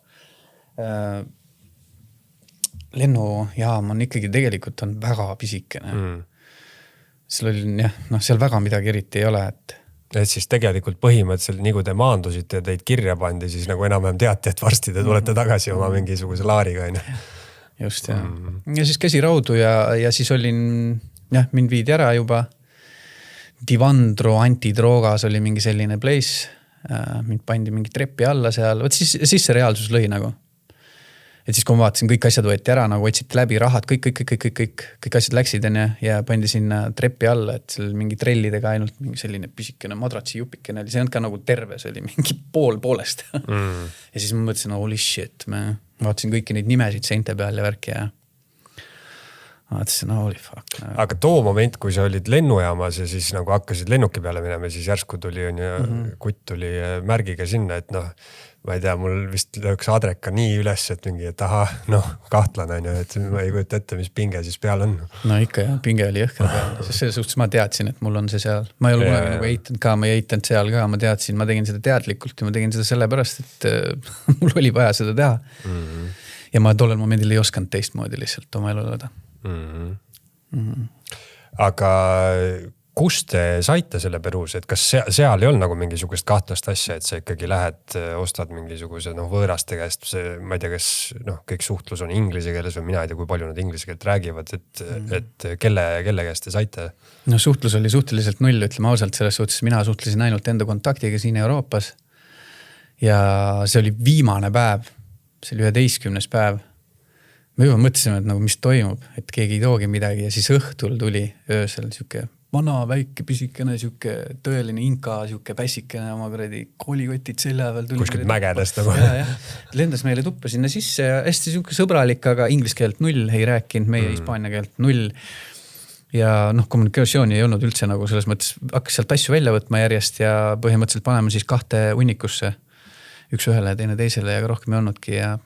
Speaker 4: lennujaam on ikkagi tegelikult on väga pisikene. Seal oli, seal väga midagi eriti ei ole,
Speaker 3: Et siis tegelikult põhimõtteliselt, nii kui te maandusite ja teid kirja pandi, siis nagu enam-vähem teati, et varsti te tulete tagasi oma mingisuguse laariga.
Speaker 4: Just, ja. Ja siis käsiraudu ja siis olin, mind viidi ära juba. Divandro Antidrogas oli mingi selline place. Mind pandi mingi trepi alla seal. Võt siis see reaalsus lõi nagu. Et siis kui ma vaatasin, kõik asjad võeti ära, nagu otsiti läbi rahad, kõik asjad läksid ja pandi sinna trepi alla, et seal mingi trellidega ainult mingi selline pisikene madratsi jupikene oli. See on ka nagu terve, see oli mingi poolest. Ja siis ma mõtlesin, holy shit, ma vaatasin kõiki neid nimesid seinte peal ja värki ja vaatasin, holy fuck.
Speaker 3: Aga too moment, kui sa olid lennujaamas ja siis nagu hakkasid lennuki peale minema, siis järsku tuli kutt tuli märgiga sinna, et ma ei tea, mul vist lõks adreka nii üles, et mingi, et kahtlane on et ma ei kujuta ette, mis pinge siis peal on.
Speaker 4: No ikka jah, pinge oli jõhkra peal. Selles suhtes ma teadsin, et mul on see seal. Ma ei ole kunagi nagu eitanud ka, ma ei eitanud seal ka, ma teadsin, ma tegin seda teadlikult ja ma tegin seda sellepärast, et mul oli vaja seda teha. Ja ma tollel momendil ei osanud teistmoodi lihtsalt oma elu elada.
Speaker 3: Aga kust te saite selle Peruus, et kas seal ei olnud nagu mingisugust kahtlast asja, et sa ikkagi lähed, ostad mingisuguse võõraste käest, ma ei tea, kas kõik suhtlus on inglise keeles või mina ei tea, kui palju nad inglise keelt räägivad, et kelle käest te saite?
Speaker 4: No suhtlus oli suhteliselt null, ütleme ausalt, selles suhtes mina suhtlesin ainult enda kontaktiga siin Euroopas ja see oli viimane päev, see oli 11. päev. Me juba mõtlesime, et nagu mis toimub, et keegi ei toogi midagi ja siis õhtul tuli öösel siuke vana, väike, pisikene, siuke tõeline inka, siuke pässikene oma koolikotid selja peal tuli.
Speaker 3: Kuskilt mägedest nagu.
Speaker 4: Lendas meile tuppa sinna sisse ja hästi siuke sõbralik, aga inglise keelt null ei rääkinud, meie hispaania keelt null. Ja kommunikatsiooni ei olnud üldse nagu selles mõttes, hakkas sealt asju välja võtma järjest ja põhimõtteliselt panema siis 2 unnikusse. Üks ühele ja teine teisele ja rohkem ei olnudki ja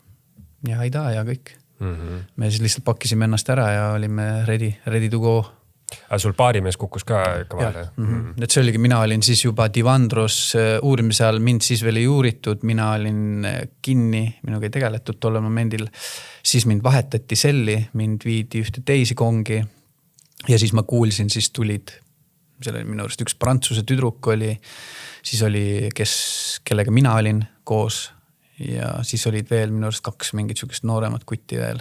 Speaker 4: haida ja kõik. Me siis lihtsalt pakkisime ennast ära ja olime ready to go.
Speaker 3: Aga sul baarimees kukkus ka vahele?
Speaker 4: Et see oligi, mina olin siis juba Divandros uurimise all, mind siis veel ei uuritud, mina olin kinni, minuga ei tegeletud tollel momendil. Siis mind vahetati selli, mind viidi ühte teisi kongi ja siis ma kuulsin, siis tulid, seal oli minu arust üks prantsuse tüdruk oli, siis oli, kellega mina olin koos ja siis olid veel minu arust 2 mingit sukest nooremat kutti veel.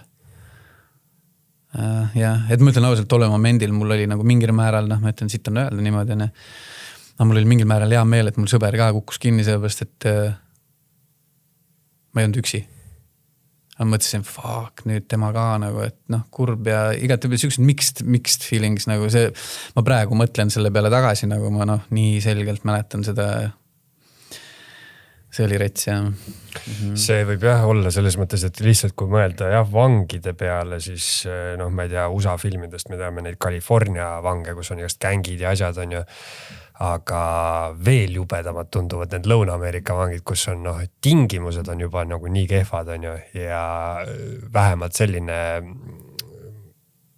Speaker 4: Et ma ütlen ausalt, tolle momendil mul oli nagu mingil määral, ma ütlen, siit on öelda niimoodi, aga mul oli mingil määral hea meel, et mul sõber ka kukkus kinni sellepärast, et ma ei olnud üksi. Ma mõtlesin, fuck, nüüd tema ka nagu, et kurb ja igatepidi siuksed mixed feelings nagu see, ma praegu mõtlen selle peale tagasi, nagu ma nii selgelt mäletan seda. See oli rets, jah.
Speaker 3: See võib olla selles mõttes, et lihtsalt kui mõelda vangide peale, siis ma ei tea, USA filmidest me teame neid California vange, kus on just gängid ja asjad on ju, aga veel jubedamad tunduvad need Lõuna-Ameerika vangid, kus on tingimused on juba nagu nii kehvad on ju ja vähemalt selline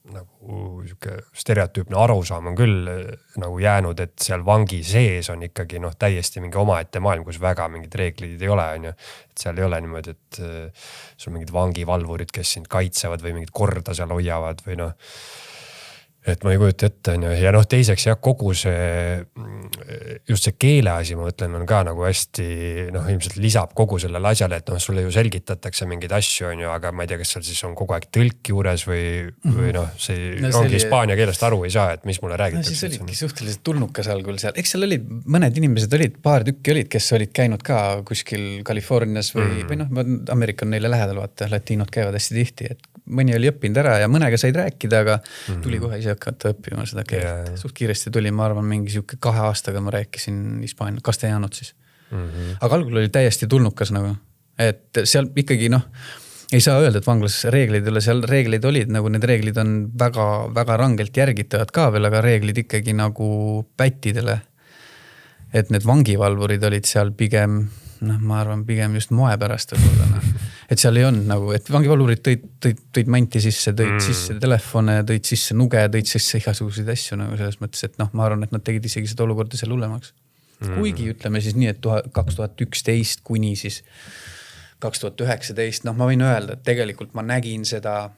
Speaker 3: nagu siuke stereotüüpne arusaam on küll nagu jäänud, et seal vangi sees on ikkagi täiesti mingi omaette maailm, kus väga mingid reeglid ei ole, on ju. Et seal ei ole niimoodi, et sul mingid vangivalvurid, kes sind kaitsevad või mingid korda seal hoiavad või et ma ei kujuta ette, on ju. Ja teiseks jah, kogu see, just see keele asi, ma mõtlen, on ka nagu hästi, ilmselt lisab kogu sellele asjale, et sulle ju selgitatakse mingeid asju, on ju, aga ma ei tea, kas seal siis on kogu aeg tõlk juures või see ongi hispaania keelest aru ei saa, et mis mulle räägitakse.
Speaker 4: Siis olidki suhteliselt tulnukas algul seal. Eks seal olid, mõned inimesed olid, paar tükki olid, kes olid käinud ka kuskil Californias või Ameerika on neile lähedal, vaata, latiinod käivad hästi tihti, et mõni oli õppinud ära ja mõnega said rääkida, aga tuli kohe ise hakata õppima seda keelt. Suht kiiresti tuli, ma arvan, mingi siuke 2 aastaga ma rääkisin hispaania, castellanot siis. Aga algul oli täiesti tulnukas nagu, et seal ikkagi ei saa öelda, et vanglas reeglid ei ole, seal reeglid olid, nagu need reeglid on väga, väga rangelt järgitavad ka veel, aga reeglid ikkagi nagu pättidele. Et need vangivalvurid olid seal pigem, ma arvan, pigem just moe pärast võib-olla. Et seal ei olnud nagu, et vangivalvurid tõid manti sisse, tõid sisse telefone, tõid sisse nuge, tõid sisse igasuguseid asju nagu selles mõttes, et ma arvan, et nad tegid isegi seda olukorda seal hullemaks. Kuigi ütleme siis nii, et 2011 kuni siis 2019, ma võin öelda, et tegelikult ma nägin seda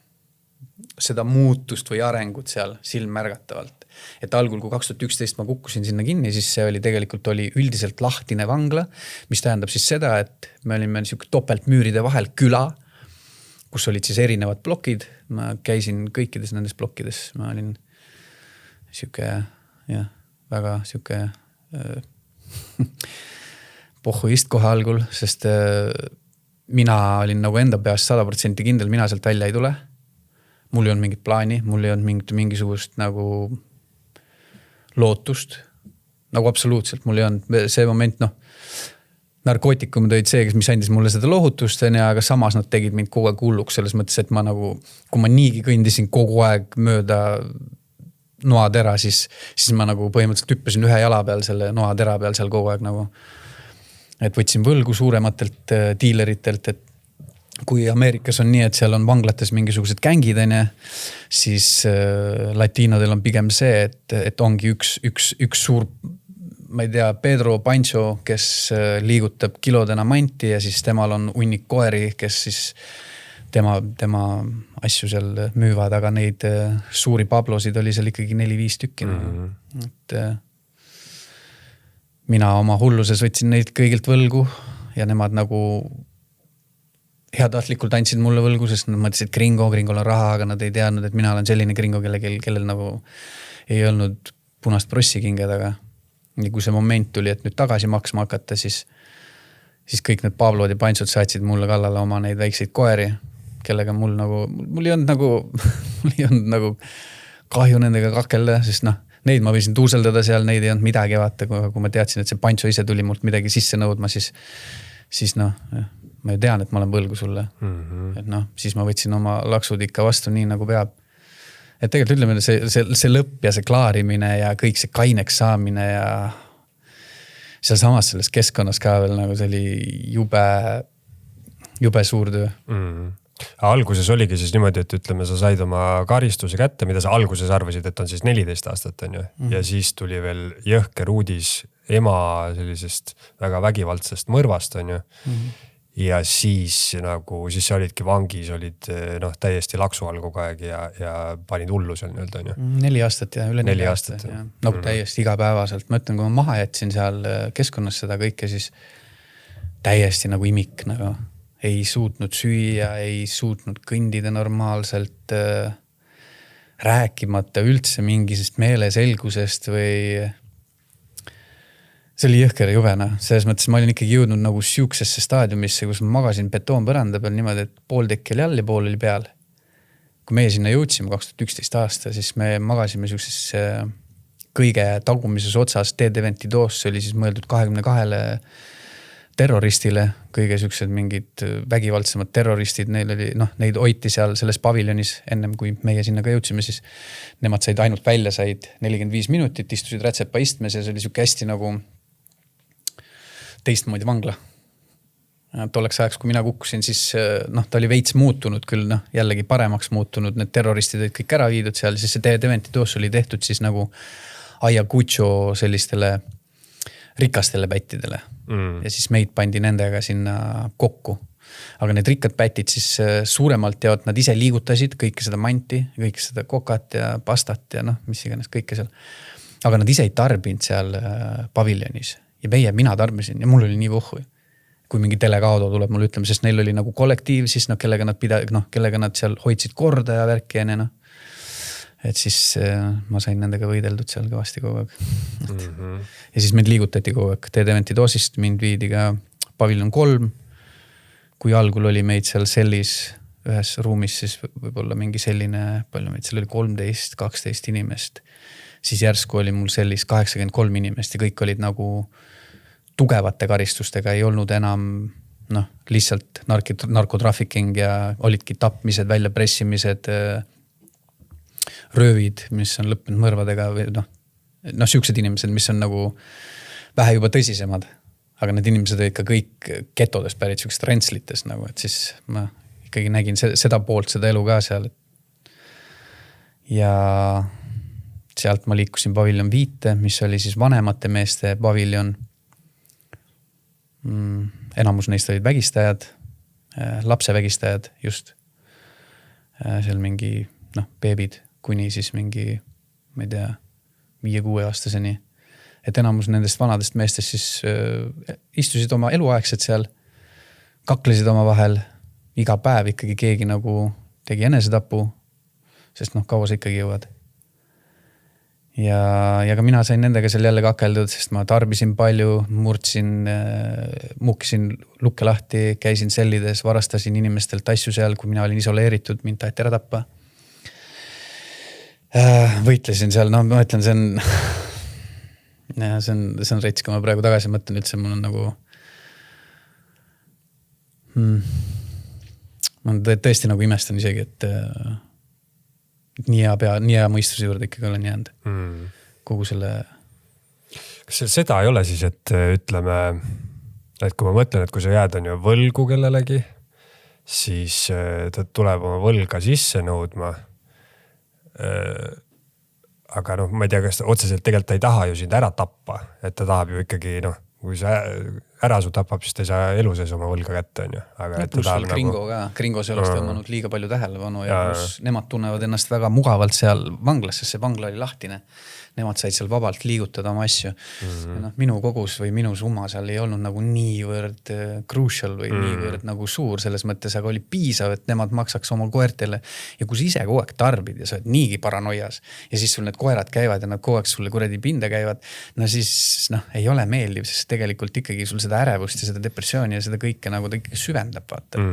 Speaker 4: muutust või arengut seal silmmärgatavalt. Et algul, kui 2011 ma kukkusin sinna kinni, siis see oli tegelikult üldiselt lahtine vangla, mis tähendab siis seda, et me olime niisugune topeltmüüride vahel küla, kus olid siis erinevad plokid. Ma käisin kõikides nendes plokkides. Ma olin niisugune, väga niisugune pohhuist kohe algul, sest mina olin nagu enda peast 100% kindel, mina sealt välja ei tule. Mul ei olnud mingit plaani, mul ei olnud mingisugust nagu lootust, nagu absoluutselt mul ei olnud see moment, narkootikumid olid see, mis andis mulle seda lohutust, aga samas nad tegid mind kogu aeg hulluks selles mõttes, et ma nagu, kui ma niigi kõndisin kogu aeg mööda noatera, siis ma nagu põhimõtteliselt hüppasin ühe jala peal selle noatera peal seal kogu aeg nagu, et võtsin võlgu suurematelt diileritelt, et kui Ameerikas on nii, et seal on vanglates mingisugused gängid, siis latiinodel on pigem see, et ongi üks suur, ma ei tea, Pedro Pancho, kes liigutab kilodena manti ja siis temal on hunnik koeri, kes siis tema asju seal müüvad, aga neid suuri pablosid oli seal ikkagi 4-5 tükki. Et mina oma hulluses võtsin neid kõigilt võlgu ja nemad nagu heatahtlikult andsid mulle võlgu, sest nad mõtlesid, et Gringol on raha, aga nad ei teadnud, et mina olen selline Gringo, kellel nagu ei olnud punast prossikinge taga. Ja kui see moment tuli, et nüüd tagasi maksma hakata, siis kõik need Pablod ja Pantsod saatsid mulle kallale oma neid väikseid koeri, kellega mul ei olnud nagu kahju nendega kakelda, sest neid ma võisin tuuseldada seal, neid ei olnud midagi, vaata, kui ma teadsin, et see Pantso ise tuli mult midagi sisse nõudma, siis ma ju tean, et ma olen võlgu sulle. Et siis ma võtsin oma laksud ikka vastu nii, nagu peab. Et tegelikult ütleme, see lõpp ja see klaarimine ja kõik see kaineks saamine ja seal samas selles keskkonnas ka veel nagu see oli jube suur töö.
Speaker 3: Alguses oligi siis niimoodi, et ütleme, sa said oma karistuse kätte, mida sa alguses arvasid, et on siis 14 aastat, on ju. Ja siis tuli veel jõhker uudis ema sellisest väga vägivaldsest mõrvast, on ju. Ja siis sa olidki vangis, olid täiesti laksu all kogu aeg ja panid hullu seal nii-öelda, on ju.
Speaker 4: 4 aastat ja üle 4 aastat. Nagu täiesti igapäevaselt. Ma ütlen, kui ma maha jätsin seal keskkonnas seda kõike, siis täiesti nagu imik, nagu ei suutnud süüa, ei suutnud kõndida normaalselt, rääkimata üldse mingisest meeleselgusest või see oli jõhker ja jubena. Selles mõttes ma olin ikkagi jõudnud nagu siuksesse staadiumisse, kus ma magasin betoonpõranda peal niimoodi, et pool tekki oli all ja pool oli peal. Kui meie sinna jõudsime 2011 aasta, siis me magasime siukses kõige tagumises otsas D-Deventidoos, see oli siis mõeldud 22 terroristile, kõige siuksed mingid vägivaldsemad terroristid, neid hoiti seal selles paviljonis ennem, kui meie sinna ka jõudsime, siis nemad said ainult välja, said 45 minutit, istusid rätsepa istmes ja see oli siuke hästi nagu teistmoodi vangla. Tolleks ajaks, kui mina kukkusin, siis ta oli veits muutunud küll, jällegi paremaks muutunud, need terroristid olid kõik ära viidud seal, siis see Deventi toos oli tehtud siis nagu Ayacucho sellistele rikastele pättidele. Ja siis meid pandi nendega sinna kokku. Aga need rikkad pätid siis suuremalt teavad, nad ise liigutasid kõike seda manti, kõike seda kokat ja pastat ja mis iganes kõike seal. Aga nad ise ei tarbinud seal paviljonis ja mina tarbisin ja mul oli nii vuhhu. Kui mingi delegado tuleb mulle ütlema, sest neil oli nagu kollektiiv, siis kellega nad seal hoidsid korda ja värki ja Et siis ma sain nendega võideldud seal kõvasti kogu aeg. Ja siis mind liigutati kogu aeg Deventi doosist, mind viidi ka paviljon 3. Kui algul oli meid seal sellis ühes ruumis, siis võib-olla mingi selline, palju meid seal oli 13-12 inimest. Siis järsku oli mul sellis 83 inimest ja kõik olid nagu tugevate karistustega, ei olnud enam lihtsalt narkotrafficking ja olidki tapmised, väljapressimised, röövid, mis on lõppenud mõrvadega või siuksed inimesed, mis on nagu vähe juba tõsisemad. Aga need inimesed olid ka kõik getodest pärit siuksed rentslitest nagu, et siis ma ikkagi nägin seda poolt, seda elu ka seal. Ja sealt ma liikusin paviljon 5, mis oli siis vanemate meeste paviljon. Enamus neist olid vägistajad, lapsevägistajad just. Seal mingi beebid kuni siis mingi, ma ei tea, 5-6 aastaseni. Et enamus nendest vanadest meestest siis istusid oma eluaegset seal, kaklesid oma vahel, iga päev ikkagi keegi nagu tegi enesetapu, sest kaua sa ikkagi jõuad. Ja ka mina sain nendega seal jälle kakeldud, sest ma tarbisin palju, murdsin, mukkisin lukke lahti, käisin sellides, varastasin inimestelt asju seal, kui mina olin isoleeritud, mind taheti ära tappa. Võitlesin seal, ma ütlen, see on reits, kui ma praegu tagasi mõtlen, üldse mul on nagu ma tõesti nagu imestan isegi, et nii hea mõistuse juurde ikkagi olen jäänud. Kogu selle...
Speaker 3: Kas seda ei ole siis, et ütleme, et kui ma mõtlen, et kui sa jääd on ju võlgu kellelegi, siis ta tuleb oma võlga sisse nõudma. Aga ma ei tea, kas otseselt tegelikult ta ei taha ju sind ära tappa, et ta tahab ju ikkagi, kui sa ära su tapab, siis ta ei saa elu sees oma võlga kätte, on ju.
Speaker 4: Ja pluss veel Kringo ka. Kringo see oleks tõmmanud liiga palju tähelepanu ja pluss nemad tunnevad ennast väga mugavalt seal vanglas, sest see vangla oli lahtine. Nemad said seal vabalt liigutada oma asju. Ja minu kogus või minu summa seal ei olnud nagu niivõrd crucial või niivõrd nagu suur selles mõttes, aga oli piisav, et nemad maksaks oma koertele. Ja kui sa ise kogu aeg tarbid ja sa oled niigi paranoias ja siis sul need koerad käivad ja nad kogu aeg sulle kuradi pinde käivad, siis ei ole meeldiv, sest tegelikult ikkagi sul seda ärevust ja seda depressiooni ja seda kõike nagu ta ikkagi süvendab, vaata.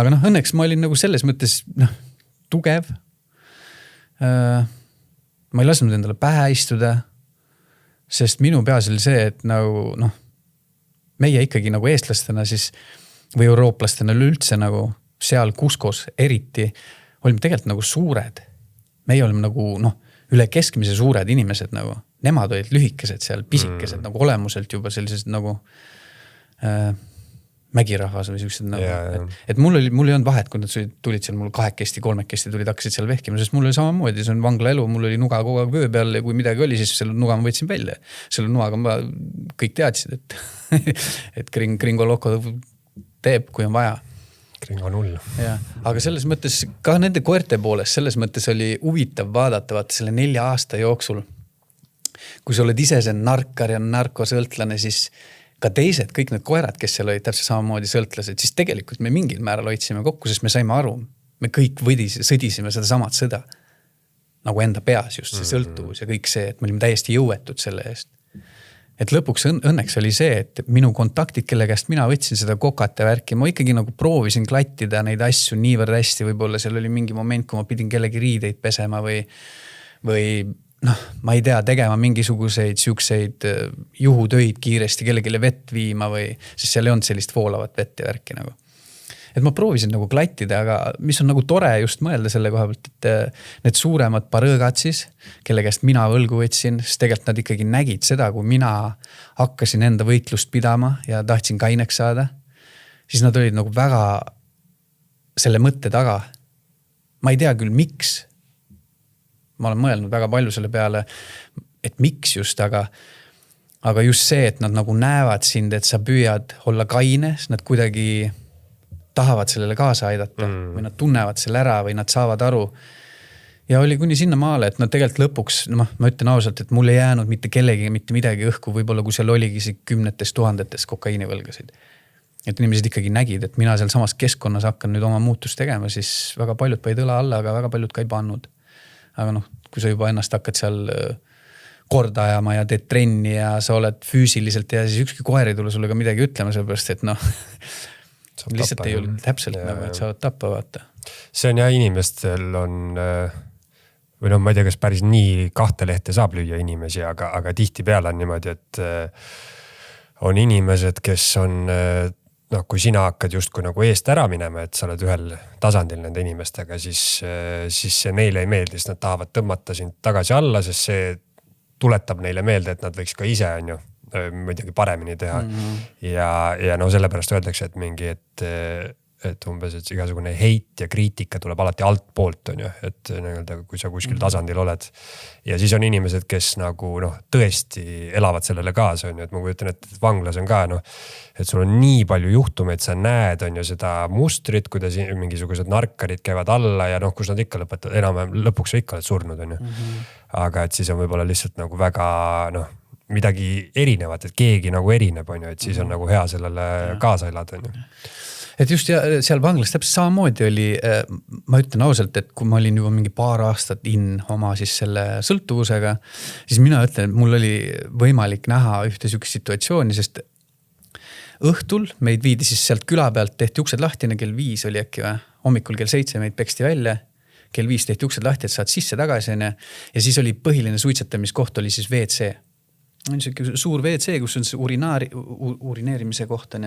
Speaker 4: Aga õnneks ma olin nagu selles mõttes tugev. Ma ei lasknud endale pähe istuda, sest minu peas oli see, et nagu, meie ikkagi nagu eestlastena siis, või eurooplastena üldse nagu seal Kuskos eriti, olime tegelikult nagu suured. Meie olime nagu, üle keskmise suured inimesed nagu. Nemad olid lühikesed seal, pisikesed, nagu olemuselt juba sellised nagu mägirahvas või sellised nagu. Et mul ei olnud vahet, kui nad tulid seal mul 2-kesti, 3-kesti tulid, hakkasid seal vehkima, sest mul oli samamoodi, see on vangla elu, mul oli nuga kogu aeg vöö peal ja kui midagi oli, siis selle nuga ma võtsin välja. Selle nuaga ma kõik teadsid, et Kringo Loko teeb, kui on vaja.
Speaker 3: Kringo 0.
Speaker 4: Ja, aga selles mõttes, ka nende koerte poolest, selles mõttes oli huvitav vaadata, vaata selle 4 aasta jooksul. Kui sa oled ise see narkar ja narkosõltlane, siis ka teised, kõik need koerad, kes seal olid täpselt samamoodi sõltlased, siis tegelikult me mingil määral hoidsime kokku, sest me saime aru, me kõik sõdisime seda samad sõda. Nagu enda peas just see sõltuvus ja kõik see, et me olime täiesti jõuetud selle eest. Et lõpuks õnneks oli see, et minu kontaktid, kelle käest mina võtsin seda kokat ja värki, ma ikkagi nagu proovisin klattida neid asju niivõrd hästi, võib-olla seal oli mingi moment, kui ma pidin kellegi riideid pesema või ma ei tea, tegema mingisuguseid siukseid juhutöid kiiresti kellegile vett viima või, sest seal ei olnud sellist voolavat vett ja värki nagu. Et ma proovisin nagu klattida, aga mis on nagu tore just mõelda selle koha pealt, et need suuremad parõõgad siis, kelle käest mina võlgu võtsin, sest tegelikult nad ikkagi nägid seda, kui mina hakkasin enda võitlust pidama ja tahtsin kaineks saada, siis nad olid nagu väga selle mõtte taga. Ma ei tea küll, miks. Ma olen mõelnud väga palju selle peale, et miks just, aga just see, et nad nagu näevad sind, et sa püüad olla kaine, siis nad kuidagi tahavad sellele kaasa aidata või nad tunnevad selle ära või nad saavad aru. Ja oli kuni sinna maale, et nad tegelikult lõpuks, ma ütlen ausalt, et mul ei jäänud mitte kellegi, mitte midagi õhku, võib-olla kui seal oligi 10,000 kokaiinivõlgasid. Et inimesed ikkagi nägid, et mina seal samas keskkonnas hakkan nüüd oma muutust tegema, siis väga paljud paid õla alla, aga väga paljud ka ei pannud. Aga kui sa juba ennast hakkad seal korda ajama ja teed trenni ja sa oled füüsiliselt ja siis ükski koer ei tule sulle ka midagi ütlema, sellepärast et lihtsalt ei ole täpselt et saavad tappa vaata.
Speaker 3: See on jah, inimestel on, või ma ei tea, kas päris nii 2 lehte saab lüüa inimesi, aga tihti peale on niimoodi, et on inimesed, kes on, kui sina hakkad justkui nagu eest ära minema, et sa oled ühel tasandil nende inimestega, siis see neile ei meeldi, siis nad tahavad tõmmata sind tagasi alla, sest see tuletab neile meelde, et nad võiks ka ise muidugi paremini teha. Ja sellepärast öeldakse, et mingi, et umbes, et igasugune heit ja kriitika tuleb alati alt poolt, et kui sa kuskil tasandil oled. Ja siis on inimesed, kes nagu tõesti elavad sellele kaasa, et ma kujutan, et vanglas on ka, et sul on nii palju juhtumeid, sa näed seda mustrit, kuidas mingisugused narkarid käivad alla ja kus nad ikka lõpetavad, enam lõpuks ikka oled surnud, aga et siis on võib-olla lihtsalt nagu väga, midagi erinevat, et keegi nagu erineb, et siis on nagu hea sellele kaasa elada,
Speaker 4: Et just seal vanglas täpselt samamoodi oli, ma ütlen ausalt, et kui ma olin juba mingi paar aastat oma siis selle sõltuvusega, siis mina ütlen, et mul oli võimalik näha ühte sükest situatsiooni, sest õhtul meid viidi siis sealt küla pealt, tehti uksed lahtine, kell 5 oli äkki või, hommikul kell 7 meid peksti välja, kell 5 tehti uksed lahti, et saad sisse tagasi ja siis oli põhiline suitsetamiskoht oli siis WC. On suur WC, kus on see urineerimise koht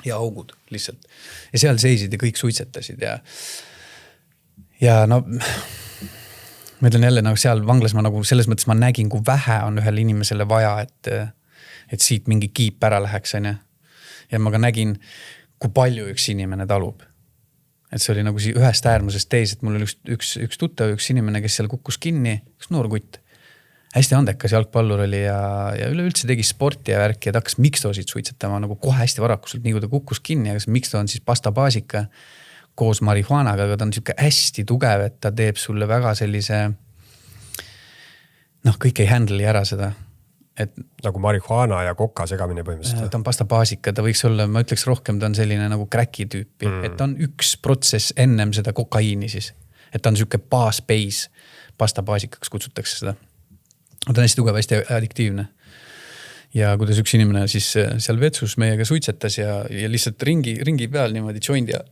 Speaker 4: ja augud lihtsalt. Ja seal seisid ja kõik suitsetasid ja ma ütlen jälle, seal vanglas ma nagu selles mõttes ma nägin, kui vähe on ühel inimesele vaja, et siit mingi kiip ära läheks. Ja ma ka nägin, kui palju üks inimene talub. Et see oli nagu ühest äärmusest teis, et mul oli üks tuttav, üks inimene, kes seal kukkus kinni, üks noor kutt. Hästi andekas jalgpallur oli ja üleüldse tegi sporti ja värki ja ta hakkas mikstoosid suitsetama nagu kohe hästi varakuselt, nii kui ta kukkus kinni, aga see miksto on siis pastabaasika koos marihuanaga, aga ta on siuke hästi tugev, et ta teeb sulle väga sellise kõik ei handle'i ära seda. Et,
Speaker 3: nagu marihuana ja koka segamine põhimõtteliselt.
Speaker 4: Ta on pastabaasika, ta võiks olla, ma ütleks rohkem, ta on selline nagu crack'i tüüpi, et ta on üks protsess ennem seda kokaiini siis, et ta on siuke baas-base, pastabaasikaks kutsutakse seda. Ta on hästi tugev, hästi addiktiivne. Ja kuidas üks inimene siis seal vetsus meiega suitsetas ja lihtsalt ringi peal niimoodi joint ja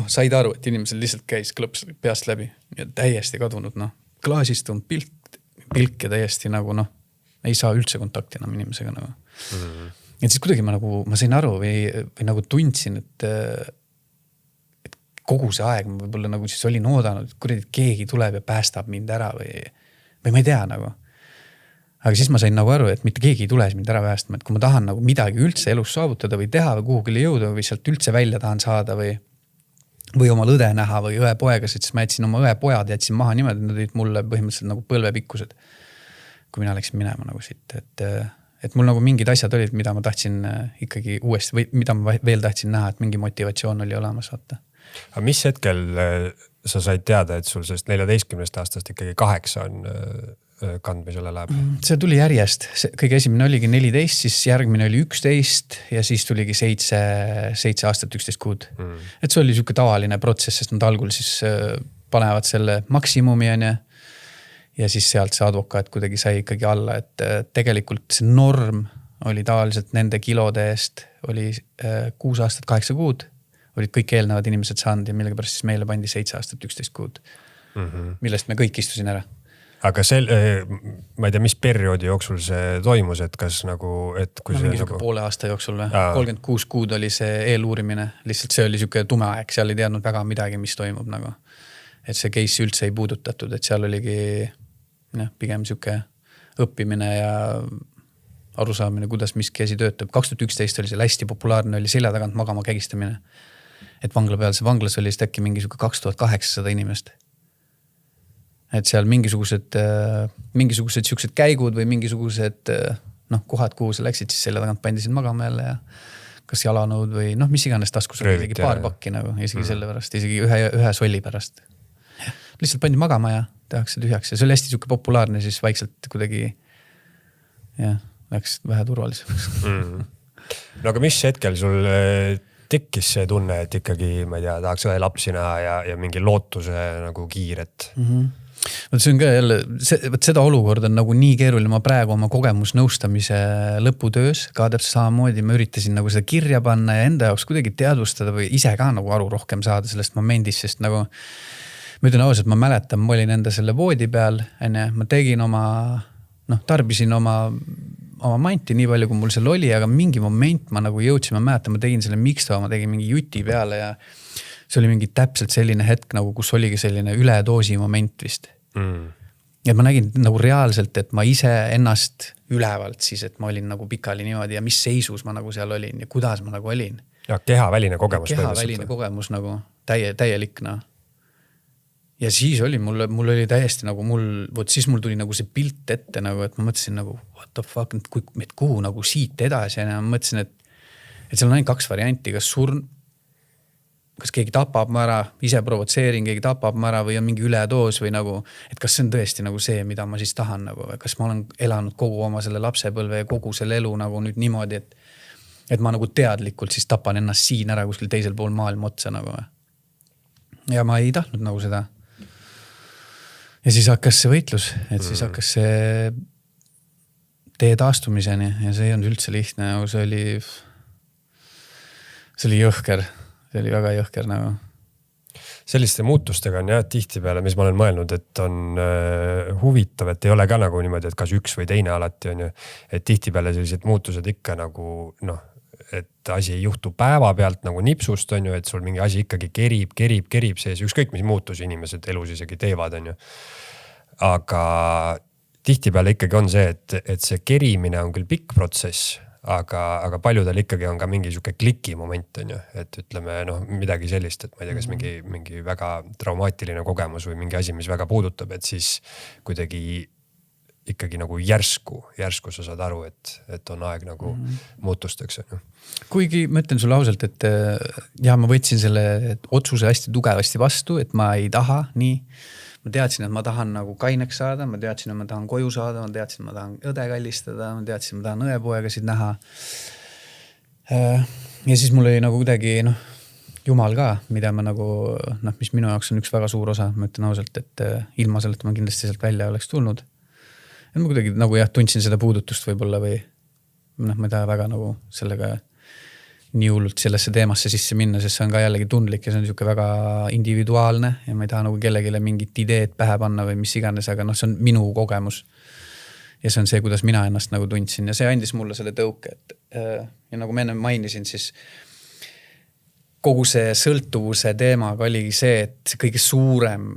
Speaker 4: said aru, et inimesel lihtsalt käis klõps peast läbi ja täiesti kadunud. Klaasist on pilk ja täiesti nagu ei saa üldse kontakti enam inimesega nagu. Et siis kuidagi ma sain aru või nagu tundsin, et kogu see aeg ma võib-olla nagu siis olin oodanud, et kuradi keegi tuleb ja päästab mind ära või ma ei tea nagu. Aga siis ma sain nagu aru, et mitte keegi ei tule mind ära päästma, et kui ma tahan nagu midagi üldse elus saavutada või teha või kuhugile jõuda või sealt üldse välja tahan saada või oma lõde näha või õe poegas, et siis ma jätsin oma õe pojad, jätsin maha niimoodi, et nad olid mulle põhimõtteliselt nagu põlvepikkused, kui mina läksin minema nagu siit. Et mul nagu mingid asjad olid, mida ma tahtsin ikkagi uuesti või mida ma veel tahtsin näha, et mingi motivatsioon oli olemas saata.
Speaker 3: Aga mis hetkel sa said teada, et sul sellest 14 aastast ikkagi 8 on kandmisele läheb?
Speaker 4: See tuli järjest. Kõige esimene oligi 14, siis järgmine oli 11 ja siis tuligi 7 aastat 11 kuud. Et see oli siuke tavaline protsess, sest nad algul siis panevad selle maksimumi ja siis sealt see advokaat kuidagi sai ikkagi alla, et tegelikult see norm oli tavaliselt nende kilode eest oli 6 aastat 8 kuud, olid kõik eelnevad inimesed saanud ja millegipärast siis meile pandi 7 aastat 11 kuud, millest me kõik istusin ära.
Speaker 3: Aga ma ei tea, mis perioodi jooksul see toimus, et kas nagu, et kui
Speaker 4: mingi siuke poole aasta jooksul või? 36 kuud oli see eeluurimine, lihtsalt see oli siuke tume aeg, seal ei teadnud väga midagi, mis toimub nagu. Et see case üldse ei puudutatud, et seal oligi pigem siuke õppimine ja arusaamine, kuidas miski asi töötab. 2011 oli see hästi populaarne, oli selja tagant magama kägistamine. Et vangla peal, see vanglas oli vist äkki mingi 2800 inimest. Et seal mingisugused siuksed käigud või mingisugused kohad, kuhu sa läksid, siis selja tagant pandi sind magama jälle ja kas jalanõud või mis iganes taskus oli isegi paar pakki nagu, isegi selle pärast, isegi ühe solli pärast. Lihtsalt pandi magama ja tehakse tühjaks ja see oli hästi siuke populaarne, siis vaikselt kuidagi läks vähe turvalisemaks.
Speaker 3: No aga mis hetkel sul tekkis see tunne, et ikkagi, ma ei tea, tahaks ühe lapsi näha ja mingi lootuse nagu kiiret?
Speaker 4: Võt see on ka jälle, seda olukord on nagu nii keeruline, ma praegu oma kogemusnõustamise lõputöös ka täpselt samamoodi, ma üritasin nagu seda kirja panna ja enda jaoks kuidagi teadvustada või ise ka nagu aru rohkem saada sellest momendist, sest nagu ma ütlen ausalt, ma mäletan, ma olin enda selle voodi peal, ma tegin tarbisin oma manti nii palju, kui mul seal oli, aga mingi moment ma nagu jõudsin, ma mäletan, ma tegin selle mikstava, ma tegin mingi juti peale ja see oli mingi täpselt selline hetk, nagu kus oligi selline üledoosi moment vist. Ja ma nägin nagu reaalselt, et ma ise ennast ülevalt siis, et ma olin nagu pikali niimoodi ja mis seisus ma nagu seal olin ja kuidas ma nagu olin.
Speaker 3: Ja kehaväline kogemus.
Speaker 4: Kehaväline kogemus nagu täielik. Ja siis oli, mul oli täiesti nagu siis mul tuli nagu see pilt ette nagu, et ma mõtlesin nagu, what the fuck, et kuhu nagu siit edasi ja ma mõtlesin, et seal on ainult 2 varianti, kas keegi tapab ma ära, ise provotseerin, keegi tapab ma ära või on mingi üledoos või nagu, et kas see on tõesti nagu see, mida ma siis tahan nagu, kas ma olen elanud kogu oma selle lapsepõlve ja kogu selle elu nagu nüüd niimoodi, et ma nagu teadlikult siis tapan ennast siin ära kuskil teisel pool maailma otsa nagu. Ja ma ei tahtnud nagu seda. Ja siis hakkas see võitlus, et siis hakkas see tee taastumiseni ja see ei olnud üldse lihtne, nagu see oli jõhker. See oli väga jõhker nagu.
Speaker 3: Selliste muutustega on tihti peale, mis ma olen mõelnud, et on huvitav, et ei ole ka nagu niimoodi, et kas üks või teine alati on ju. Et tihti peale sellised muutused ikka nagu, et asi ei juhtu päeva pealt nagu nipsust on ju, et sul mingi asi ikkagi kerib sees, ükskõik mis muutusi inimesed elus isegi teevad on ju. Aga tihti peale ikkagi on see, et see kerimine on küll pikk protsess, aga paljudel ikkagi on ka mingi siuke kliki moment on ju, et ütleme midagi sellist, et ma ei tea, kas mingi väga traumaatiline kogemus või mingi asi, mis väga puudutab, et siis kuidagi ikkagi nagu järsku sa saad aru, et on aeg nagu muutusteks on ju.
Speaker 4: Kuigi ma ütlen sulle ausalt, et ma võtsin selle otsuse hästi tugevasti vastu, et ma ei taha nii. Ma teadsin, et ma tahan nagu kaineks saada, ma teadsin, et ma tahan koju saada, ma teadsin, et ma tahan õde kallistada, ma teadsin, et ma tahan õepoegasid näha. Ja siis mul oli nagu kuidagi, jumal ka, mida ma nagu, mis minu jaoks on üks väga suur osa, ma ütlen ausalt, et ilma sellelt ma kindlasti sealt välja oleks tulnud. Ja ma kuidagi nagu tundsin seda puudutust võib-olla või ma ei taha väga nagu sellega nii hullult sellesse teemasse sisse minna, sest see on ka jällegi tundlik ja see on niisugune väga individuaalne ja ma ei taha nagu kellegile mingit ideed pähe panna või mis iganes, aga see on minu kogemus. Ja see on see, kuidas mina ennast nagu tundsin ja see andis mulle selle tõuke. Ja nagu ma enne mainisin, siis kogu see sõltuvuse teemaga oligi see, et kõige suurem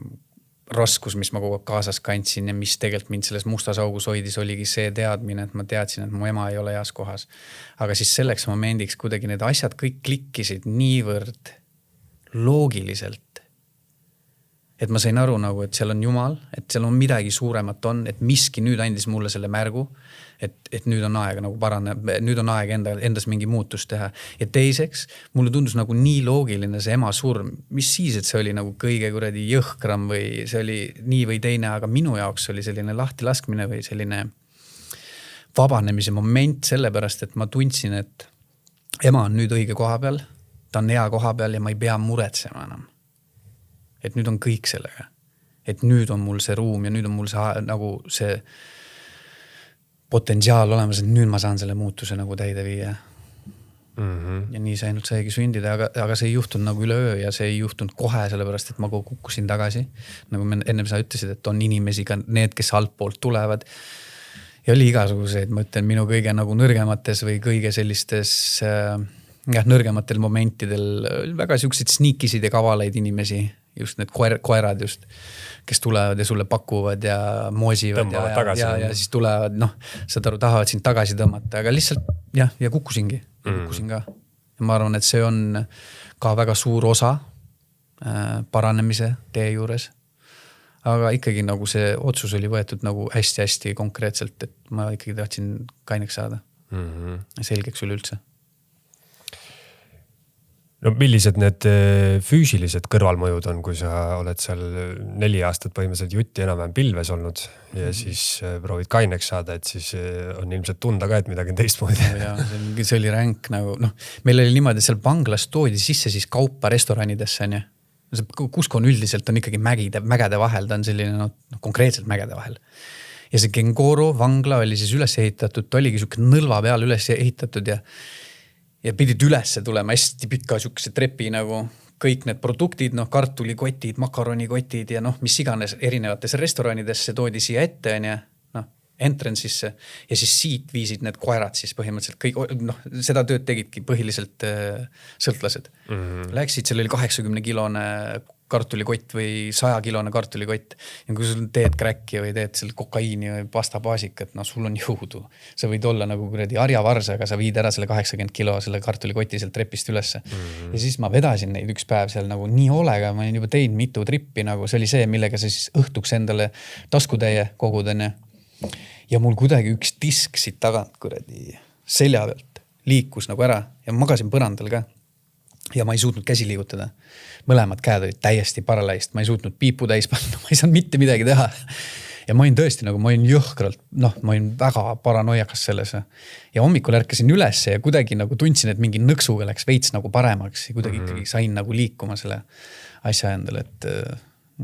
Speaker 4: raskus, mis ma kogu aeg kaasas kandsin ja mis tegelikult mind selles mustas augus hoidis, oligi see teadmine, et ma teadsin, et mu ema ei ole heas kohas. Aga siis selleks momendiks kuidagi need asjad kõik klikkisid niivõrd loogiliselt, et ma sain aru nagu, et seal on Jumal, et seal on midagi suuremat on, et miski nüüd andis mulle selle märgu, et nüüd on aeg nagu nüüd on aeg endas mingi muutus teha. Ja teiseks, mulle tundus nagu nii loogiline see ema surm, mis siis, et see oli nagu kõige kuradi jõhkram või see oli nii või teine, aga minu jaoks oli selline lahtilaskmine või selline vabanemise moment sellepärast, et ma tundsin, et ema on nüüd õige koha peal, ta on hea koha peal ja ma ei pea muretsema enam. Et nüüd on kõik sellega. Et nüüd on mul see ruum ja nüüd on mul see nagu see potentsiaal olemas, et nüüd ma saan selle muutuse nagu täide viia. Ja nii see ainult saigi sündida, aga see ei juhtunud nagu üleöö ja see ei juhtunud kohe sellepärast, et ma kukkusin tagasi. Nagu enne sa ütlesid, et on inimesi ka need, kes altpoolt tulevad. Ja oli igasuguseid, ma ütlen, minu kõige nagu nõrgemates või kõige sellistes nõrgematel momentidel väga siukseid sniikisid ja kavalaid inimesi just need koerad just, kes tulevad ja sulle pakuvad ja moosivad ja siis tulevad, noh, saad aru, tahavad sind tagasi tõmmata, aga lihtsalt ja kukkusin ka. Ja ma arvan, et see on ka väga suur osa paranemise tee juures. Aga ikkagi nagu see otsus oli võetud nagu hästi-hästi konkreetselt, et ma ikkagi tahtsin kaineks saada. Selgeks üleüldse.
Speaker 3: No millised need füüsilised kõrvalmõjud on, kui sa oled seal 4 aastat põhimõtteliselt jutti enam-vähem pilves olnud ja siis proovid kaineks saada, et siis on ilmselt tunda ka, et midagi teistmoodi.
Speaker 4: Ja, see oli ränk nagu, noh, meil oli niimoodi, seal vanglas toodi sisse siis kaupa restoranidesse, on ju. Kusko on üldiselt on ikkagi mägede vahel, ta on selline no, konkreetselt mägede vahel. Ja see Gengoro vangla oli siis üles ehitatud, ta oligi siuke nõlva peal üles ehitatud ja pidid ülesse tulema hästi pika siukse trepi nagu kõik need produktid, noh, kartulikotid, makaronikotid ja noh, mis iganes erinevates restoranidesse toodi siia ette, on ja noh, entrance'isse ja siis siit viisid need koerad siis põhimõtteliselt kõik, noh, seda tööd tegidki põhiliselt sõltlased. Läksid, seal oli 80-kilone kartulikott või 100-kilone kartulikott ja kui sul teed kräkki või teed seal kokaiini või pastabaasikat, no sul on jõudu. Sa võid olla nagu kuradi harjavars, aga sa viid ära selle 80 kilo selle kartulikoti sealt trepist ülesse. Ja siis ma vedasin neid üks päev seal nagu nii olega, ma olin juba teinud mitu trippi, nagu see oli see, millega sa siis õhtuks endale taskutäie kogudenne. Ja mul kuidagi üks disk siit tagant kuradi selja pealt liikus nagu ära ja magasin põrandal ka. Ja ma ei suutnud käsi liigutada. Mõlemad käed olid täiesti paralaist. Ma ei suutnud piipu täis panna, ma ei saanud mitte midagi teha. Ja ma olin tõesti nagu, ma olin jõhkralt, noh, ma olin väga paranoiakas selles. Ja hommikul ärkasin üles ja kuidagi nagu tundsin, et mingi nõksuga läks veits nagu paremaks ja kuidagi ikkagi sain nagu liikuma selle asja endale, et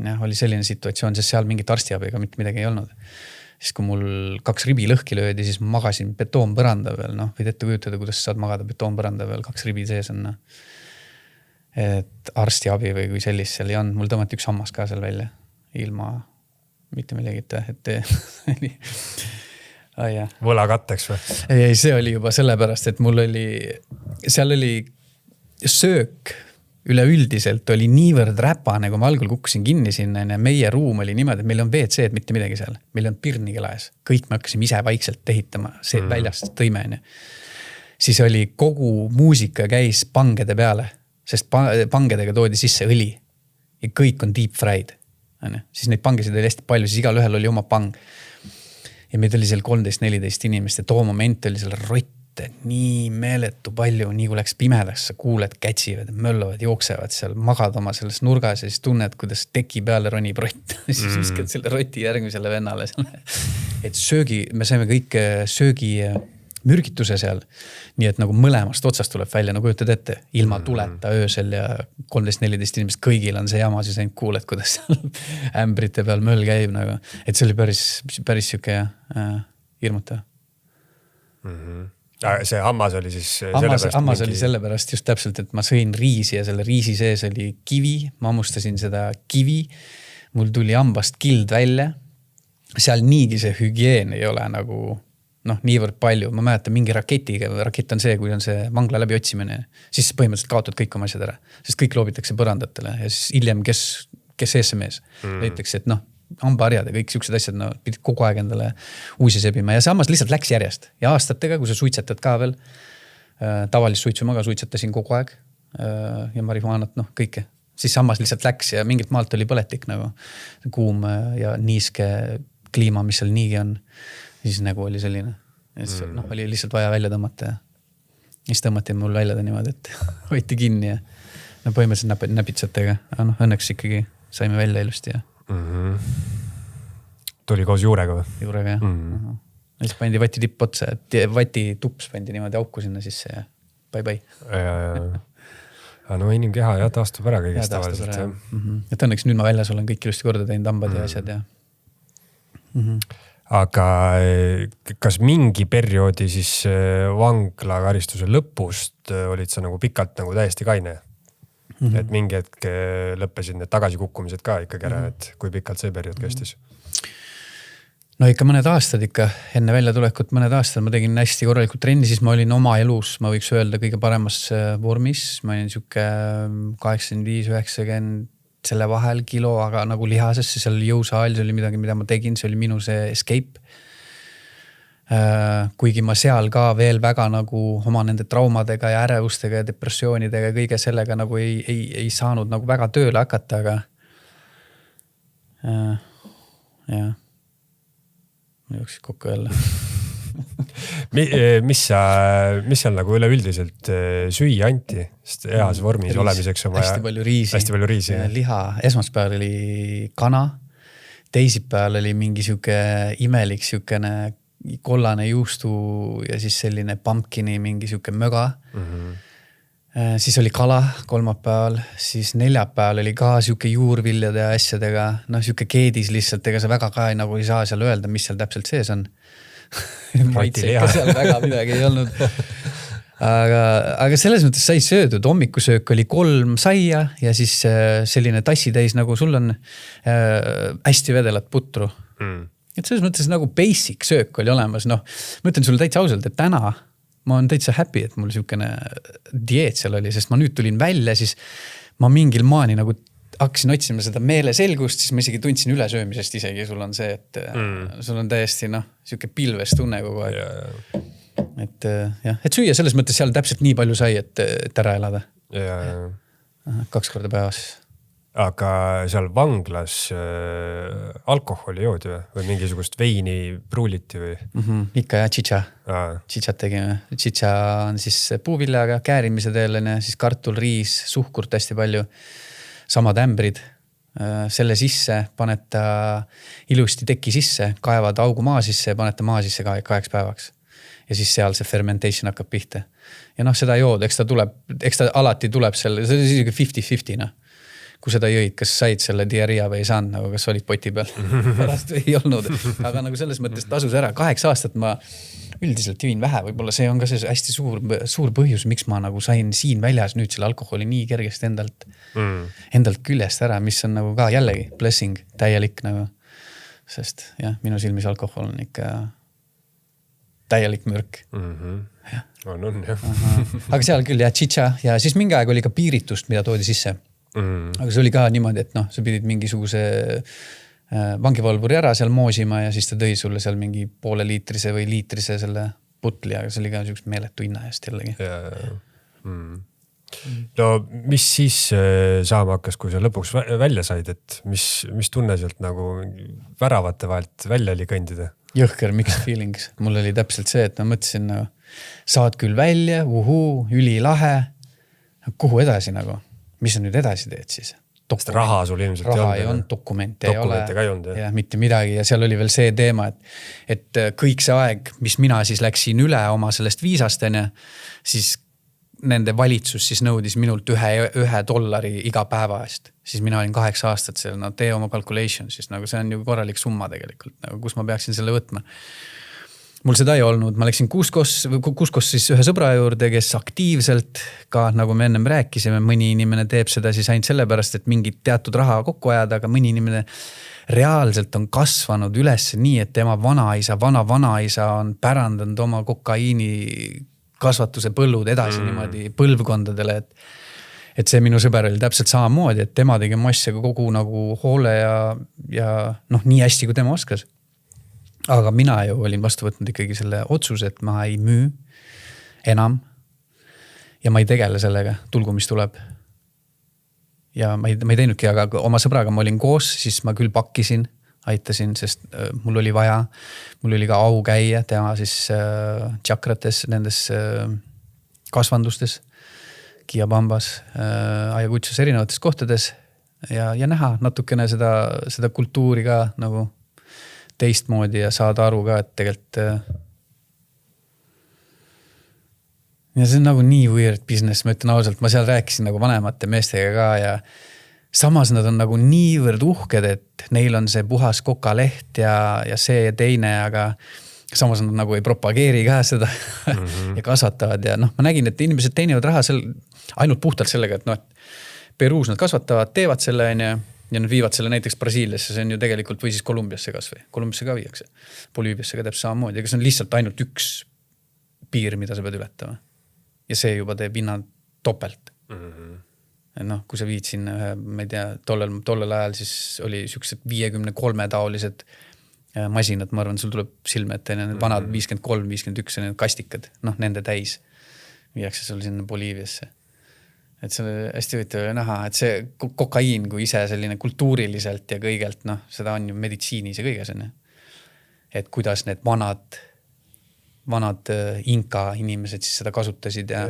Speaker 4: jah, oli selline situatsioon, sest seal mingit arstiabiga mitte midagi ei olnud. Siis kui mul 2 ribi lõhki löödi, siis ma magasin betoonpõranda veel, noh, võid ette kujutada, kuidas saad magada betoonpõranda veel, 2 ribi sees on, et arstiabi või kui sellist seal ei olnud, mul tõmmati üks hammas ka seal välja ilma mitte millegita, et
Speaker 3: võla katteks või?
Speaker 4: Ei, see oli juba sellepärast, et mul oli, seal oli söök üleüldiselt oli niivõrd räpane, kui ma algul kukkusin kinni sinna ja meie ruum oli niimoodi, et meil on WC-d mitte midagi seal. Meil on pirni kelaes. Kõik me hakkasime ise vaikselt ehitama, see väljast tõime. Siis oli kogu muusika käis pangede peale, sest pangedega toodi sisse õli ja kõik on deep fried. Siis neid pangesid oli hästi palju, siis igal ühel oli oma pang. Ja meid oli seal 13-14 inimest ja too moment oli seal rotte nii meeletu palju, nii kui läks pimedas, sa kuuled, kätsivad, möllavad, jooksevad seal, magad oma selles nurgas ja siis tunned, kuidas teki peale ronib rott. Siis viskad selle roti järgmisele vennale. Et söögi, me saime kõik söögi mürgituse seal, nii et nagu mõlemast otsast tuleb välja, nagu ütled ette, ilma tuleta öösel ja 13-14 inimest kõigil on see jama, siis ainult kuuled, kuidas ämbrite peal möll käib nagu. Et see oli päris siuke hirmutav.
Speaker 3: See hammas oli siis
Speaker 4: hammas oli sellepärast just täpselt, et ma sõin riisi ja selle riisi sees oli kivi, ma ammustasin seda kivi, mul tuli hambast kild välja, seal niigi see hügieen ei ole nagu noh, niivõrd palju, ma mäletan mingi raketiga, rakett on see, kui on see vangla läbi otsimine, siis põhimõtteliselt kaotad kõik oma asjad ära, sest kõik loobitakse põrandatele ja siis hiljem, kes SMS leitakse, et noh, hambaharjad ja kõik siuksed asjad, no pidid kogu aeg endale uusi sebima ja see hammas lihtsalt läks järjest ja aastatega, kui sa suitsetad ka veel, tavalist suitsu ma ka suitsetasin kogu aeg ja marihuanat, noh, kõike, siis hammas lihtsalt läks ja mingit maalt oli põletik nagu kuum ja niiske kliima, mis seal niigi on. Siis nagu oli selline, noh, oli lihtsalt vaja välja tõmmata ja siis tõmmati mul välja ta niimoodi, et hoiti kinni ja no põhimõtteliselt näpitsatega, aga noh, õnneks ikkagi saime välja ilusti ja
Speaker 3: tuli koos juurega või?
Speaker 4: Juurega, jah. Ja siis pandi vati tipp otsa, vati tups pandi niimoodi auku sinna sisse ja bye.
Speaker 3: Ja no inimkeha jah, taastub ära kõigest tavaliselt.
Speaker 4: Et õnneks nüüd ma väljas olen kõik ilusti korda teinud hambad ja asjad ja
Speaker 3: aga kas mingi perioodi siis vangla karistuse lõpust olid sa nagu pikalt nagu täiesti kaine? Et mingi hetk lõppesid need tagasikukkumised ka ikkagi ära, et kui pikalt see periood kestis?
Speaker 4: No ikka mõned aastad ikka, enne väljatulekut mõned aastad ma tegin hästi korralikult trenni, siis ma olin oma elus, ma võiks öelda kõige paremas vormis, ma olin siuke 85-90 selle vahel kilo, aga nagu lihasesse, seal oli jõusaal, see oli midagi, mida ma tegin, see oli minu see escape. Kuigi ma seal ka veel väga nagu oma nende traumadega ja ärevustega ja depressioonidega ja kõige sellega nagu ei saanud nagu väga tööle hakata, aga jah, ma jooksin kokku jälle.
Speaker 3: mis seal nagu üleüldiselt süüa anti, sest heas vormis olemiseks on vaja
Speaker 4: hästi palju riisi ja liha. Esmaspäeval oli kana, teisipäeval oli mingi siuke imelik siukene kollane juustu ja siis selline pumpkini mingi siuke möga. Siis oli kala kolmapäeval, siis neljapäeval oli ka siuke juurviljade ja asjadega, noh siuke keedis lihtsalt, ega sa väga ka nagu ei saa seal öelda, mis seal täpselt sees on. Maitseika seal väga midagi ei olnud. Aga selles mõttes sai söödud, hommikusöök oli 3 saia ja siis selline tassitäis nagu sul on hästi vedelat putru. Et selles mõttes nagu basic söök oli olemas, noh, ma ütlen sulle täitsa ausalt, et täna ma olen täitsa happy, et mul siukene dieet seal oli, sest ma nüüd tulin välja, siis ma mingil maani nagu hakkasin otsima seda meeleselgust, siis ma isegi tundsin ülesöömisest isegi, sul on see, et sul on täiesti siuke pilves tunne kogu aeg. Et jah, et süüa selles mõttes seal täpselt nii palju sai, et ära elada. 2 korda päevas.
Speaker 3: Aga seal vanglas alkoholi joodi või mingisugust veini pruuliti või?
Speaker 4: Ikka ja tšitša. Tšitšat tegime. Tšitša on siis puuviljaga, käärimise teel, siis kartul, riis, suhkurt hästi palju, samad ämbrid. Selle sisse paned ta ilusti teki sisse, kaevad augu maa sisse ja paned ta maa sisse 2 päevaks. Ja siis seal see fermentation hakkab pihta. Ja noh, seda jood, eks ta alati tuleb selle, see on isegi 50-50, noh. Kui seda jõid, kas said selle diarrea või ei saanud, nagu kas olid poti peal? Pärast ei olnud. Aga nagu selles mõttes tasus ära. 8 aastat ma üldiselt jõin vähe. Võib-olla see on ka see hästi suur põhjus, miks ma nagu sain siin väljas nüüd selle alkoholi nii kergesti endalt küljest ära, mis on nagu ka jällegi blessing, täielik nagu. Sest jah, minu silmis alkohol on ikka täielik mürk.
Speaker 3: On jah.
Speaker 4: Aga seal küll jah, tšitša ja siis mingi aeg oli ka piiritust, mida toodi sisse. Aga see oli ka niimoodi, et noh, sa pidid mingisuguse vangivalvuri ära seal moosima ja siis ta tõi sulle seal mingi poole liitrise või liitrise selle putli, aga see oli ka niisugust meeletu hinna eest jällegi.
Speaker 3: No mis siis saama hakkas, kui sa lõpuks välja said, et mis tunne sealt nagu väravate vahelt välja oli kõndida?
Speaker 4: Jõhker mixed feelings. Mul oli täpselt see, et ma mõtlesin nagu, saad küll välja, ülilahe, kuhu edasi nagu? Mis on nüüd edasi teed siis?
Speaker 3: Raha sul ilmselt
Speaker 4: ei olnud, dokumente ei ole.
Speaker 3: Ka ei olnud,
Speaker 4: ja mitte midagi ja seal oli veel see teema, et kõik see aeg, mis mina siis läksin üle oma sellest viisasteni, siis nende valitsus siis nõudis minult $1 iga päeva eest. Siis mina olin 8 aastat seal, no tee oma calculation, siis nagu see on ju korralik summa tegelikult, nagu kus ma peaksin selle võtma. Mul seda ei olnud, ma läksin Kuuskos siis ühe sõbra juurde, kes aktiivselt ka, nagu me ennem rääkisime, mõni inimene teeb seda siis ainult sellepärast, et mingit teatud raha kokku ajada, aga mõni inimene reaalselt on kasvanud üles nii, et tema vana-vanaisa on pärandanud oma kokaiini kasvatuse põllud edasi niimoodi põlvkondadele, et see minu sõber oli täpselt samamoodi, et tema tegi massia kogu nagu hoole ja noh, nii hästi kui tema oskas. Aga mina ju olin vastu võtnud ikkagi selle otsuse, et ma ei müü enam ja ma ei tegele sellega, tulgu mis tuleb. Ja ma ei teinudki, aga oma sõbraga ma olin koos, siis ma küll pakkisin, aitasin, sest mul oli vaja, mul oli ka au käia, tema siis tšakrates, nendes kasvandustes, Kiabambas, Ayacuchas erinevates kohtades ja näha natukene seda kultuuri ka nagu teistmoodi ja saada aru ka, et tegelikult ja see on nagu nii weird business, ma ütlen ausalt, ma seal rääkisin nagu vanemate meestega ka ja samas nad on nagu niivõrd uhked, et neil on see puhas kokaleht ja see ja teine, aga samas nad nagu ei propageeri ka seda ja kasvatavad ja noh, ma nägin, et inimesed teenivad raha seal ainult puhtalt sellega, et noh, et Peruus nad kasvatavad, teevad selle ja nad viivad selle näiteks Brasiiliasse, see on ju tegelikult, või siis Kolumbiasse kas või. Kolumbiasse ka viiakse. Bolüübiasse ka teeb samamoodi, aga see on lihtsalt ainult üks piir, mida sa pead ületama. Ja see juba teeb hinna topelt. noh, kui sa viid sinna, ma ei tea, tollel ajal siis oli siuksed 53 taolised masinad, ma arvan, sul tuleb silme ette need vanad 53, 51 need kastikad, noh, nende täis viiakse sul sinna Boliiviasse. Et see oli hästi huvitav näha, et see kokaiin kui ise selline kultuuriliselt ja kõigelt, noh, seda on ju meditsiinis ja kõiges on. Et kuidas need vanad inka inimesed siis seda kasutasid ja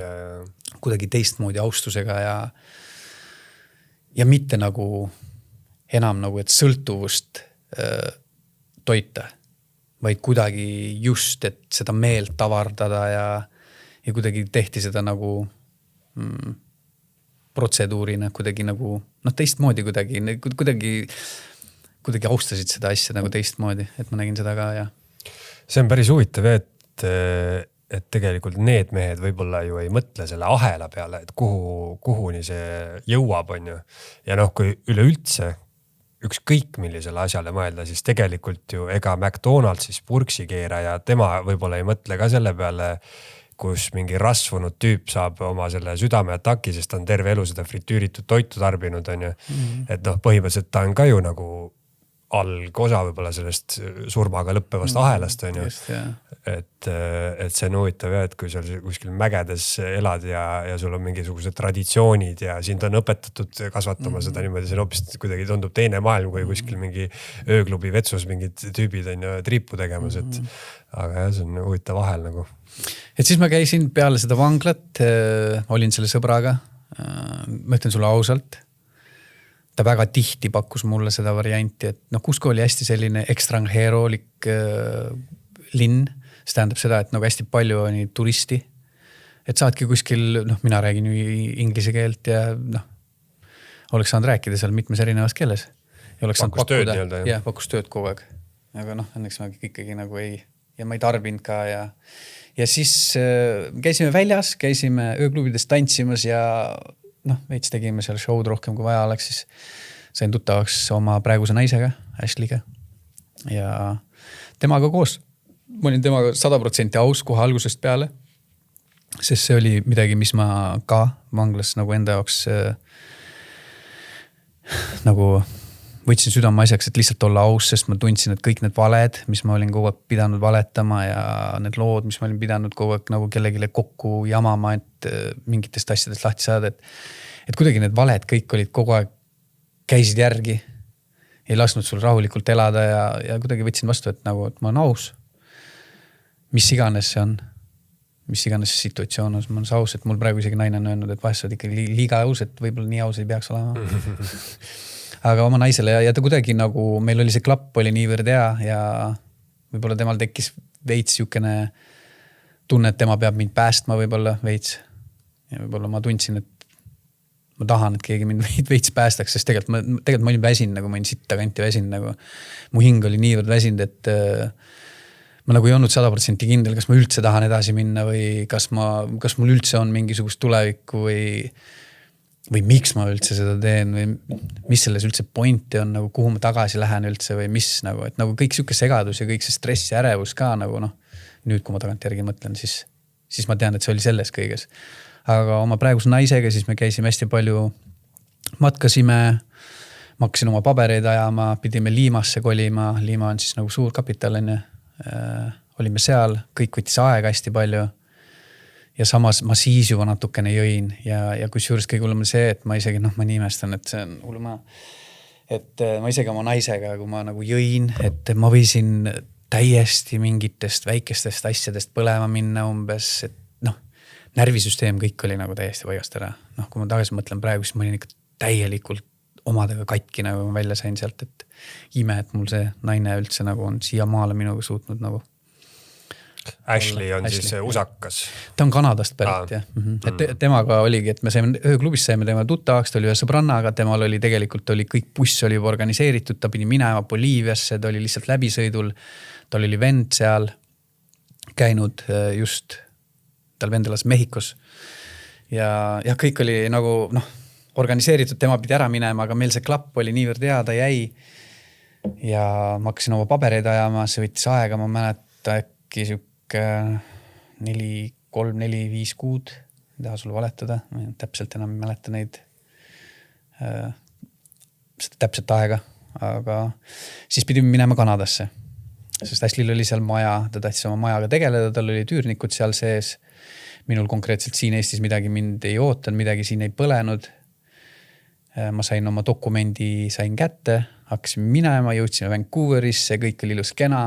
Speaker 4: kuidagi teistmoodi austusega ja mitte nagu enam nagu, et sõltuvust toita, vaid kuidagi just, et seda meelt avardada ja kuidagi tehti seda nagu protseduurina kuidagi nagu, noh, teistmoodi kuidagi austasid seda asja nagu teistmoodi, et ma nägin seda ka ja.
Speaker 3: See on päris huvitav, et tegelikult need mehed võib-olla ju ei mõtle selle ahela peale, et kuhuni see jõuab, on ju. Ja noh, kui üleüldse ükskõik millisele asjale mõelda, siis tegelikult ju ega McDonald's siis purksi keera ja tema võib-olla ei mõtle ka selle peale, kus mingi rasvunud tüüp saab oma selle südameataki, sest ta on terve elu seda fritüüritud toitu tarbinud, on ju. Et noh, põhimõtteliselt ta on ka ju nagu algosa võib-olla sellest surmaga lõppevast ahelast, on ju. Et see on huvitav, et kui seal kuskil mägedes elad ja sul on mingisugused traditsioonid ja sind on õpetatud kasvatama seda niimoodi, see on hoopis kuidagi tundub teine maailm, kui kuskil mingi ööklubi vetsus mingid tüübid on ju triipu tegemas, et aga jah, see on huvitav vahel nagu.
Speaker 4: Et siis ma käisin peale seda vanglat, olin selle sõbraga, ma ütlen sulle ausalt, ta väga tihti pakkus mulle seda varianti, et noh, Cusco oli hästi selline ekstrangeeroolik linn, see tähendab seda, et nagu hästi palju oli turisti, et saadki kuskil, noh, mina räägin inglise keelt ja noh, oleks saanud rääkida seal mitmes erinevas keeles. Ja oleks
Speaker 3: pakkus
Speaker 4: pakkuda,
Speaker 3: tööd nii-öelda.
Speaker 4: Ja, pakkus tööd kogu aeg. Aga noh, õnneks ma ikkagi nagu ja ma ei tarbinud ka ja siis käisime väljas, käisime ööklubides tantsimas ja noh, veits tegime seal show'd rohkem kui vaja oleks, siis sain tuttavaks oma praeguse naisega, Ashley'ga ja temaga koos. Ma olin temaga 100% aus kohe algusest peale, sest see oli midagi, mis ma ka vanglas nagu enda jaoks nagu võtsin südame asjaks, et lihtsalt olla aus, sest ma tundsin, et kõik need valed, mis ma olin kogu aeg pidanud valetama ja need lood, mis ma olin pidanud kogu aeg nagu kellegile kokku jamama, et mingitest asjadest lahti saada, et kuidagi need valed kõik olid kogu aeg käisid järgi, ei lasknud sul rahulikult elada ja kuidagi võtsin vastu, et nagu, et ma olen aus. Mis iganes see on, mis iganes see situatsioon on, ma olen aus, et mul praegu isegi naine on öelnud, et vahest oled ikka liiga aus, et võib-olla nii aus ei peaks olema. Aga oma naisele ja ta kuidagi nagu, meil oli see klapp oli niivõrd hea ja võib-olla temal tekkis veits siukene tunne, et tema peab mind päästma võib-olla veits. Ja võib-olla ma tundsin, et ma tahan, et keegi mind veits päästaks, sest tegelikult ma olin väsin, nagu ma olin sitta kanti väsin, nagu mu hing oli niivõrd väsinud, et ma nagu ei olnud 100% kindel, kas ma üldse tahan edasi minna või kas mul üldse on mingisugust tulevikku või miks ma üldse seda teen või mis selles üldse pointi on, nagu kuhu ma tagasi lähen üldse või mis nagu, et nagu kõik siuke segadus ja kõik see stress ja ärevus ka nagu noh, nüüd kui ma tagant järgi mõtlen, siis ma tean, et see oli selles kõiges. Aga oma praeguse naisega siis me käisime hästi palju, matkasime, ma hakkasin oma pabereid ajama, pidime Liimasse kolima, Liima on siis nagu suur kapital, olime seal, kõik võttis aega hästi palju ja samas ma siis juba natukene jõin ja kusjuures kõige hullem on see, et ma isegi, noh, ma nii imestan, et see on hullema, et ma isegi oma naisega, kui ma nagu jõin, et ma võisin täiesti mingitest väikestest asjadest põlema minna umbes, et noh, närvisüsteem kõik oli nagu täiesti paigast ära. Noh, kui ma tagasi mõtlen praegu, siis ma olin ikka täielikult omadega katki, nagu ma välja sain sealt, et ime, et mul see naine üldse nagu on siia maale minuga suutnud nagu.
Speaker 3: Ashley on Ashley, siis usakas.
Speaker 4: Ta on Kanadast pärit, jah. Et temaga oligi, et me saime ööklubis saime tema tuttavaks, ta oli ühe sõbrannaga, temal oli tegelikult kõik buss oli juba organiseeritud, ta pidi minema Boliiviasse, ta oli lihtsalt läbisõidul, tal oli vend seal käinud just, tal vend elas Mehhikos ja kõik oli nagu noh, organiseeritud, tema pidi ära minema, aga meil see klapp oli niivõrd hea, ta jäi ja ma hakkasin oma pabereid ajama, see võttis aega, ma mäleta äkki 3, 4, 5 kuud, ei taha sulle valetada, ma täpselt enam ei mäleta neid seda täpset aega, aga siis pidime minema Kanadasse. Sest Ashley'l oli seal maja, ta tahtis oma majaga tegeleda, tal oli tüürnikud seal sees. Minul konkreetselt siin Eestis midagi mind ei ootanud, midagi siin ei põlenud. Ma sain oma dokumendi, sain kätte, hakkasin minema, jõudsime Vancouverisse, kõik oli ilus kena.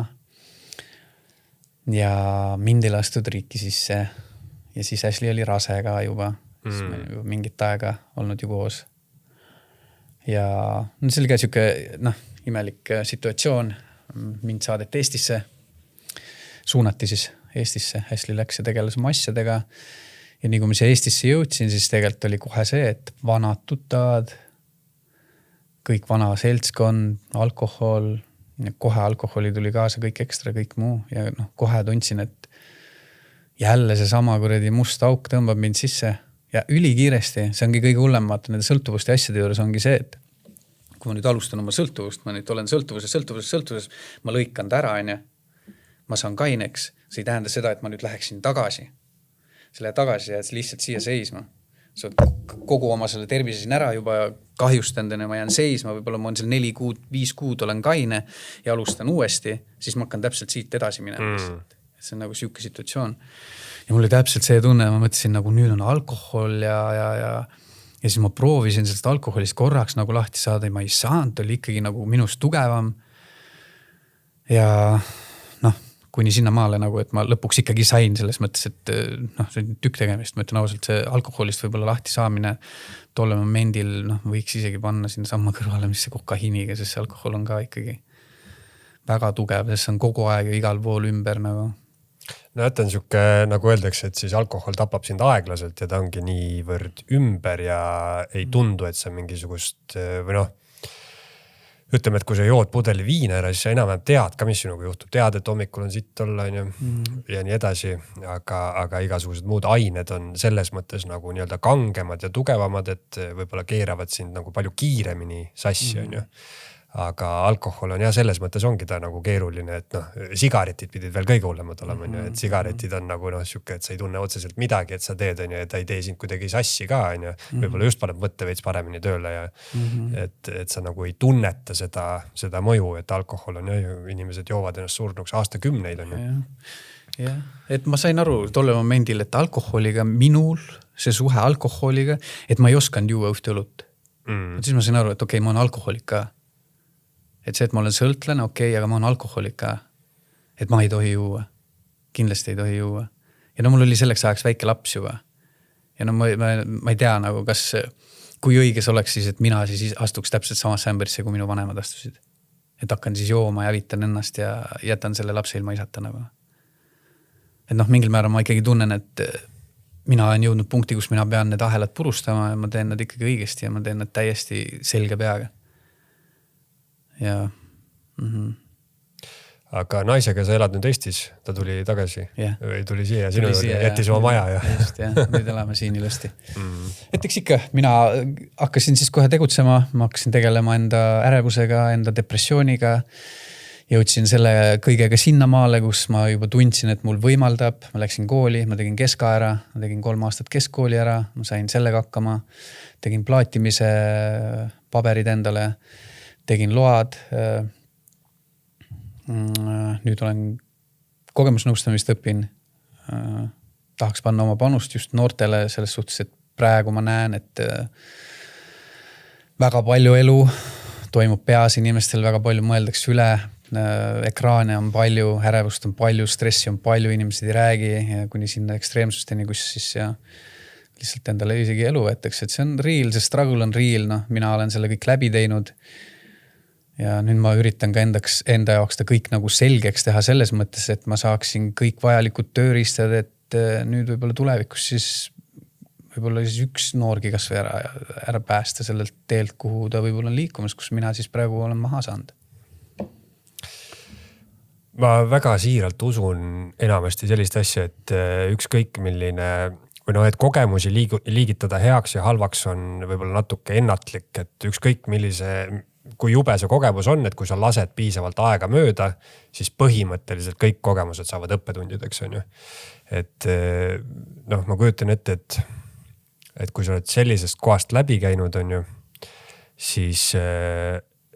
Speaker 4: Ja mind ei lastud riiki sisse. Ja siis Ashley oli rase ka juba. Siis me juba mingit aega olnud ju koos. Ja see oli ka siuke imelik situatsioon. Mind saadeti Eestisse, suunati siis Eestisse, Ashley läks ja tegeles oma asjadega. Ja nii kui ma siia Eestisse jõudsin, siis tegelikult oli kohe see, et vanad tuttavad, kõik vana seltskond, alkohol, kohe alkoholi tuli kaasa, kõik ekstra, kõik muu. Ja kohe tundsin, et jälle see sama kuradi must auk tõmbab mind sisse ja ülikiiresti. See ongi kõige hullem, vaata nende sõltuvuste asjade juures ongi see, et kui ma nüüd alustan oma sõltuvust, ma nüüd olen sõltuvuses, ma lõikan ta ära, ma saan kaineks. See ei tähenda seda, et ma nüüd läheksin tagasi. Selle tagasi jääd lihtsalt siia seisma. Sa kogu oma selle tervise siin ära juba kahjustanud, ma jään seisma, võib-olla ma on seal 4 kuud, 5 kuud olen kaine ja alustan uuesti, siis ma hakkan täpselt siit edasi minema. See on nagu siuke situatsioon. Ja mul oli täpselt see tunne, ma mõtlesin nagu nüüd on alkohol ja siis ma proovisin sellest alkoholist korraks nagu lahti saada ja ma ei saanud, oli ikkagi nagu minust tugevam. Ja kuni sinna maale nagu, et ma lõpuks ikkagi sain selles mõttes, et see on tükk tegemist. Ma ütlen ausalt, see alkoholist võib-olla lahti saamine tolle momendil võiks isegi panna sinna samma kõrvale, mis see kokaiiniga, sest see alkohol on ka ikkagi väga tugev, sest see on kogu aeg ja igal pool ümber nagu.
Speaker 3: No et on siuke, nagu öeldakse, et siis alkohol tapab sind aeglaselt ja ta ongi niivõrd ümber ja ei tundu, et see on mingisugust või ütleme, et kui sa jood pudeli viina ära, siis sa enam tead ka, mis sinuga juhtub. Tead, et hommikul on sitt olla ja nii edasi, aga igasugused muud ained on selles mõttes nagu nii-öelda kangemad ja tugevamad, et võib-olla keeravad sind nagu palju kiiremini sassi. Aga alkohol on selles mõttes ongi ta nagu keeruline, et sigaretid pidid veel kõige hullemad olema, et sigaretid on nagu siuke, et sa ei tunne otseselt midagi, et sa teed, et ta ei tee sind kuidagi sassi ka, võib-olla just paneb mõtte veits paremini tööle ja et sa nagu ei tunneta seda mõju, et alkohol on inimesed joovad ennast surnuks aastakümneid on
Speaker 4: Ja, et ma sain aru tolle momendil, et alkoholiga minul, see suhe alkoholiga, et ma ei osanud juua ühte õlut. Siis ma sain aru, et okei, ma olen alkoholik ka. Et see, et ma olen sõltlane, okei, aga ma olen alkoholik ka. Et ma ei tohi juua. Kindlasti ei tohi juua. Ja mul oli selleks ajaks väike laps juba. Ja ma ei tea nagu, kas, kui õiges oleks siis, et mina siis astuks täpselt samasse ämberisse, kui minu vanemad astusid. Et hakkan siis jooma ja hävitan ennast ja jätan selle lapse ilma isata nagu. Et mingil määral ma ikkagi tunnen, et mina olen jõudnud punkti, kus mina pean need ahelad purustama ja ma teen nad ikkagi õigesti ja ma teen nad täiesti selge peaga. Ja.
Speaker 3: Aga naisega sa elad nüüd Eestis, ta tuli tagasi või tuli siia sinu juurde, jättis oma maja ja.
Speaker 4: Just, nüüd elame siin ilusti. Et eks ikka, mina hakkasin siis kohe tegutsema, ma hakkasin tegelema enda ärevusega, enda depressiooniga. Jõudsin selle kõigega sinna maale, kus ma juba tundsin, et mul võimaldab. Ma läksin kooli, ma tegin keska ära, ma tegin 3 aastat keskkooli ära, ma sain sellega hakkama, tegin plaatimise paberid endale. Tegin load. Nüüd olen kogemusnõustamist õpin. Tahaks panna oma panust just noortele selles suhtes, et praegu ma näen, et väga palju elu toimub peas inimestel, väga palju mõeldakse üle. Ekraane on palju, ärevust on palju, stressi on palju, inimesed ei räägi ja kuni sinna ekstreemsusteni, kus siis lihtsalt endale isegi elu võetakse. Et see on real, see struggle on real. Mina olen selle kõik läbi teinud. Ja nüüd ma üritan ka enda jaoks ta kõik nagu selgeks teha selles mõttes, et ma saaksin kõik vajalikud tööriistad, et nüüd võib-olla tulevikus siis võib-olla siis üks noorgi kas või ära päästa sellelt teelt, kuhu ta võib-olla on liikumas, kus mina siis praegu olen maha saanud.
Speaker 3: Ma väga siiralt usun enamasti sellist asja, et ükskõik milline või et kogemusi liigitada heaks ja halvaks on võib-olla natuke ennatlik, et ükskõik kui jube see kogemus on, et kui sa lased piisavalt aega mööda, siis põhimõtteliselt kõik kogemused saavad õppetundideks. Et ma kujutan ette, et kui sa oled sellisest kohast läbi käinud, siis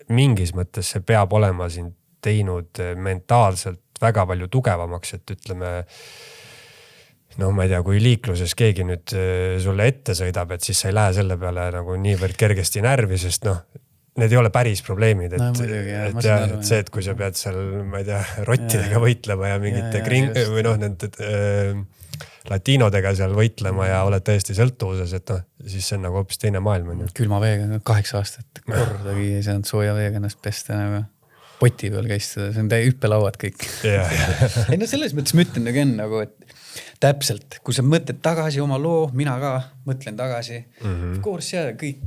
Speaker 3: mingis mõttes see peab olema sind teinud mentaalselt väga palju tugevamaks, et ütleme, no ma ei tea, kui liikluses keegi nüüd sulle ette sõidab, et siis sa ei lähe selle peale nagu niivõrd kergesti närvi, sest noh, need ei ole päris probleemid, et,
Speaker 4: No, muidugi, jah, ma
Speaker 3: et,
Speaker 4: saan
Speaker 3: ja,
Speaker 4: aru,
Speaker 3: et see, et kui sa pead seal, ma ei tea, rottidega võitlema ja mingite või noh, nende latiinodega seal võitlema ja oled täiesti sõltuvuses, et noh, siis see on nagu hoopis teine maailm. On ju.
Speaker 4: Külma veega 8 aastat, kordagi ei saanud sooja veega ennast pesta nagu. Poti peal käistada, see on hüppelauad kõik. Ei no selles mõttes ma ütlen nagu, et täpselt, kui sa mõtled tagasi oma loo, mina ka mõtlen tagasi. Of course, jah, kõik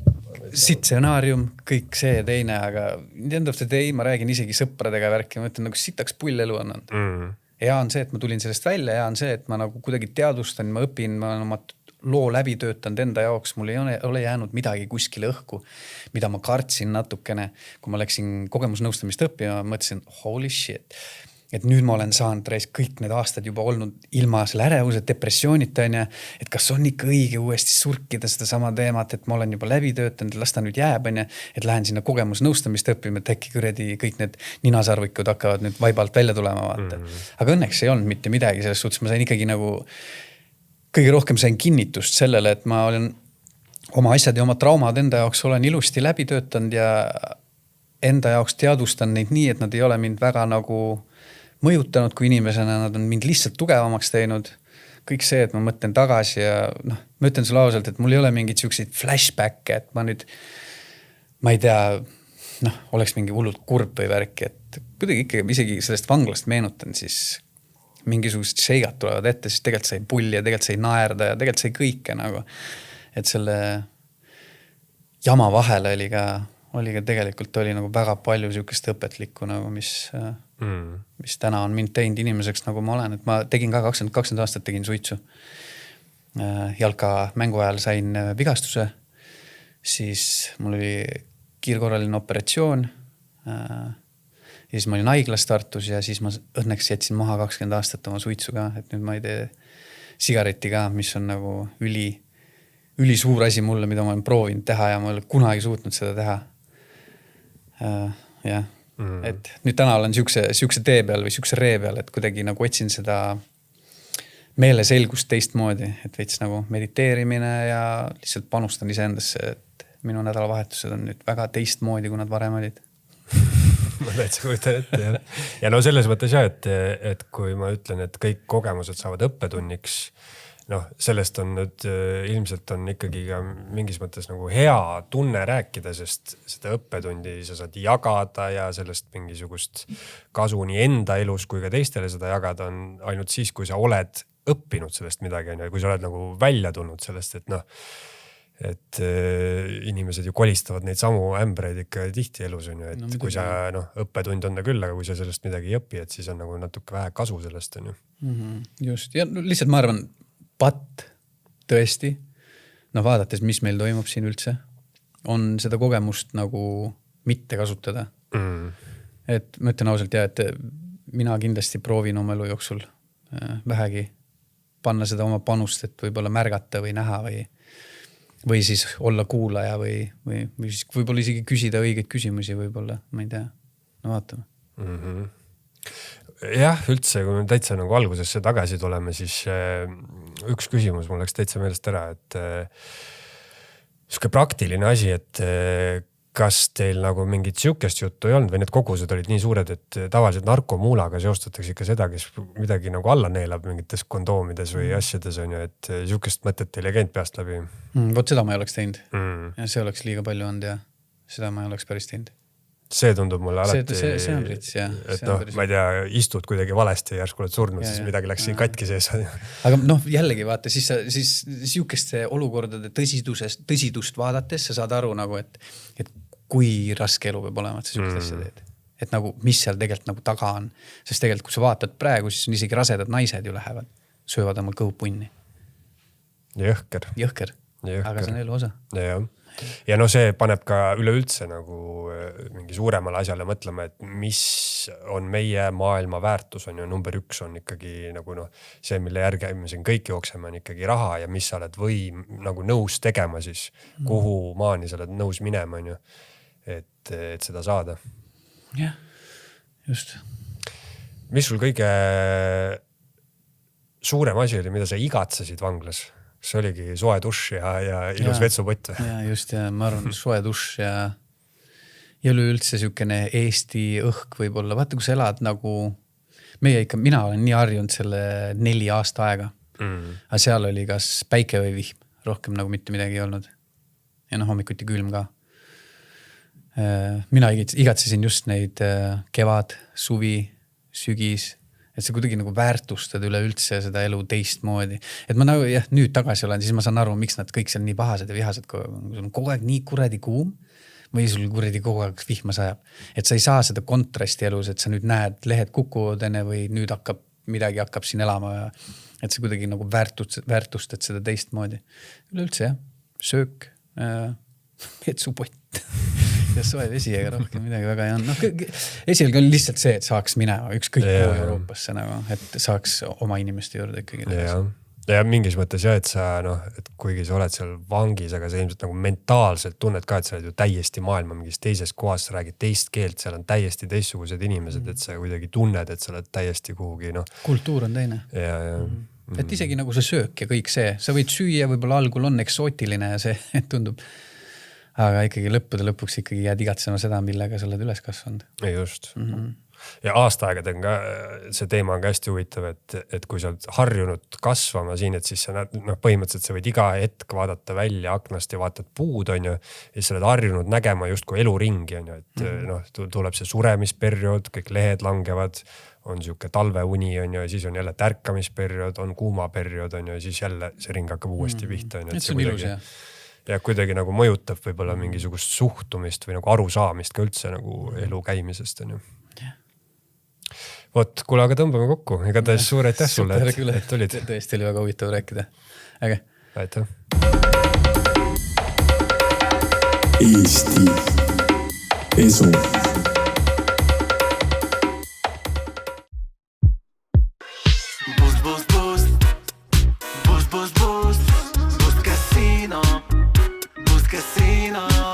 Speaker 4: siit stsenaarium, kõik see teine, aga end of the day ma räägin isegi sõpradega värki, ma ütlen nagu sitaks pull elu annanud. Hea on see, et ma tulin sellest välja, hea on see, et ma nagu kuidagi teadvustan, ma õpin, ma olen oma loo läbi töötanud enda jaoks, mul ei ole jäänud midagi kuskile õhku, mida ma kartsin natukene. Kui ma läksin kogemusnõustamist õppima, mõtlesin, holy shit, et nüüd ma olen saanud kõik need aastad juba olnud ilma selle ärevuse, depressioonita, et kas on ikka õige uuesti surkida seda sama teemat, et ma olen juba läbi töötanud, las ta nüüd jääb, et lähen sinna kogemusnõustamist õppima, et äkki kuradi kõik need ninasarvikud hakkavad nüüd vaibalt välja tulema. Vaata. Aga õnneks ei olnud mitte midagi, selles suhtes ma sain ikkagi nagu kõige rohkem sain kinnitust sellele, et ma olen oma asjad ja oma traumad enda jaoks olen ilusti läbi töötanud ja enda jaoks teadvustan neid nii, et nad ei ole mind väga nagu mõjutanud kui inimesena, nad on mind lihtsalt tugevamaks teinud. Kõik see, et ma mõtlen tagasi ja noh, ma ütlen sulle ausalt, et mul ei ole mingid selliseid flashbacke, et ma nüüd, ma ei tea, noh, oleks mingi hullult kurb või värki, et kuidagi ikka isegi sellest vanglast meenutan, siis mingisugused seigad tulevad ette, siis tegelikult sai pulli ja tegelikult sai naerda ja tegelikult sai kõike nagu. Et selle jama vahele oli ka tegelikult oli nagu väga palju siukest õpetlikku nagu, mis täna on mind teinud inimeseks nagu ma olen. Et ma tegin ka 20 aastat tegin suitsu. Jalka mängu ajal sain vigastuse. Siis mul oli kiirkorraline operatsioon. Ja siis ma olin haiglas Tartus ja siis ma õnneks jätsin maha 20 aastat oma suitsu ka, et nüüd ma ei tee sigareti ka, mis on nagu üli suur asi mulle, mida ma olen proovinud teha ja ma olen kunagi suutnud seda teha. Jah, et nüüd täna olen siukse tee peal või siukse ree peal, et kuidagi nagu otsin seda meeleselgust teistmoodi, et veits nagu mediteerimine ja lihtsalt panustan iseendasse, et minu nädalavahetused on nüüd väga teistmoodi, kui nad varem olid.
Speaker 3: Ma täitsa kujutan ette. Ja no selles mõttes jah, et kui ma ütlen, et kõik kogemused saavad õppetunniks, noh, sellest on nüüd ilmselt on ikkagi ka mingis mõttes nagu hea tunne rääkida, sest seda õppetundi sa saad jagada ja sellest mingisugust kasu nii enda elus kui ka teistele seda jagada on ainult siis, kui sa oled õppinud sellest midagi, kui sa oled nagu välja tulnud sellest, et noh, et inimesed ju kolistavad neid samu ämbreid ikka tihti elus on ju, et no, kui sa õppetund on ta küll, aga kui sa sellest midagi ei õpi, et siis on nagu natuke vähe kasu sellest on ju.
Speaker 4: Just, ja lihtsalt ma arvan, tõesti, vaadates, mis meil toimub siin üldse, on seda kogemust nagu mitte kasutada. Et ma ütlen ausalt ja, et mina kindlasti proovin oma elu jooksul vähegi panna seda oma panust, et võib-olla märgata või näha või siis olla kuulaja või siis võib-olla isegi küsida õigeid küsimusi võib-olla, ma ei tea. No vaatame.
Speaker 3: Jah, üldse, kui me täitsa nagu algusesse tagasi tuleme, siis üks küsimus mul läks täitsa meelest ära, et siuke praktiline asi, et kas teil nagu mingit siukest juttu ei olnud või need kogused olid nii suured, et tavaliselt narkomuulaga seostatakse ikka seda, kes midagi nagu alla neelab mingites kondoomides või asjades on ju, et siukest mõtet teil ei käinud peast läbi?
Speaker 4: Vot seda ma ei oleks teinud. Ja see oleks liiga palju olnud ja seda ma ei oleks päris teinud.
Speaker 3: See tundub mulle alati,
Speaker 4: see on rits, jah.
Speaker 3: Et noh, ma ei tea, istud kuidagi valesti ja järsku oled surnud, siis midagi läks siin katki sees.
Speaker 4: Aga noh, jällegi vaata, siis siukeste olukordade tõsidust vaadates sa saad aru nagu, et kui raske elu peab olema, et sa siukest asja teed. Et nagu, mis seal tegelikult nagu taga on. Sest tegelikult, kui sa vaatad praegu, siis on isegi rasedad naised ju lähevad, söövad oma kõhupunni.
Speaker 3: Jõhker.
Speaker 4: aga see on elu osa.
Speaker 3: Ja no see paneb ka üleüldse nagu mingi suuremale asjale mõtlema, et mis on meie maailma väärtus on ju number 1 on ikkagi nagu noh, see, mille järgi me siin kõik jookseme on ikkagi raha ja mis sa oled nagu nõus tegema siis, kuhu maani sa oled nõus minema on ju, et seda saada.
Speaker 4: Jah, just.
Speaker 3: Mis sul kõige suurem asi oli, mida sa igatsesid vanglas? Kas oligi soe dušš ja ilus vetsupott või?
Speaker 4: Ja just, ja ma arvan, soe dušš ja üleüldse sükene Eesti õhk võib-olla. Vaata, kui sa elad nagu, mina olen nii harjunud selle 4 aasta aega. Aga seal oli kas päike või vihm, rohkem nagu mitte midagi ei olnud. Ja hommikuti külm ka. Mina igatsesin just neid kevad, suvi, sügis, et see kuidagi nagu väärtustad üleüldse seda elu teistmoodi. Et ma nagu nüüd tagasi olen, siis ma saan aru, miks nad kõik seal nii pahased ja vihased, kui sul on kogu aeg nii kuradi kuum või sul kuradi kogu aeg vihma sajab. Et sa ei saa seda kontrasti elus, et sa nüüd näed lehed kukuvad enne või nüüd midagi hakkab siin elama. Et see kuidagi nagu väärtustad seda teistmoodi. Üleüldse jah, söök, vetsupott ja soe vesi, ega rohkem midagi väga ei on. Esialgi on lihtsalt see, et saaks minema ükskõik pool Euroopasse, nagu, et saaks oma inimeste juurde ikkagi.
Speaker 3: Ja mingis mõttes et sa, et kuigi sa oled seal vangis, aga sa ilmselt nagu mentaalselt tunned ka, et sa oled ju täiesti maailma mingis teises kohas, sa räägid teist keelt, seal on täiesti teistsugused inimesed, et sa kuidagi tunned, et sa oled täiesti kuhugi.
Speaker 4: Kultuur on teine. Et isegi nagu see söök ja kõik see, sa võid süüa, võib-olla algul on eksootiline ja see tundub. Aga ikkagi lõpuks ikkagi jääd igatsema seda, millega sa oled üles kasvanud.
Speaker 3: Just. Ja aastaaegad on ka, see teema on ka hästi huvitav, et kui sa oled harjunud kasvama siin, et siis sa näed, põhimõtteliselt sa võid iga hetk vaadata välja aknast ja vaatad puud, on ju, ja sa oled harjunud nägema justkui eluringi, on ju, et tuleb see suremisperiood, kõik lehed langevad, on siuke talveuni, on ju, ja siis on jälle tärkamisperiood, on kuumaperiood, on ju, ja siis jälle see ring hakkab uuesti pihta.
Speaker 4: Et see on ilus, jah.
Speaker 3: Ja kuidagi nagu mõjutab võib-olla mingisugust suhtumist või nagu arusaamist ka üldse nagu elu käimisest, on ju. Vot, kuule, aga tõmbame kokku. Igatahes suur aitäh sulle, et tulid.
Speaker 4: Tõesti oli väga huvitav rääkida. Äge.
Speaker 3: Aitäh.
Speaker 2: Eesti Esu.
Speaker 1: Boost Casino.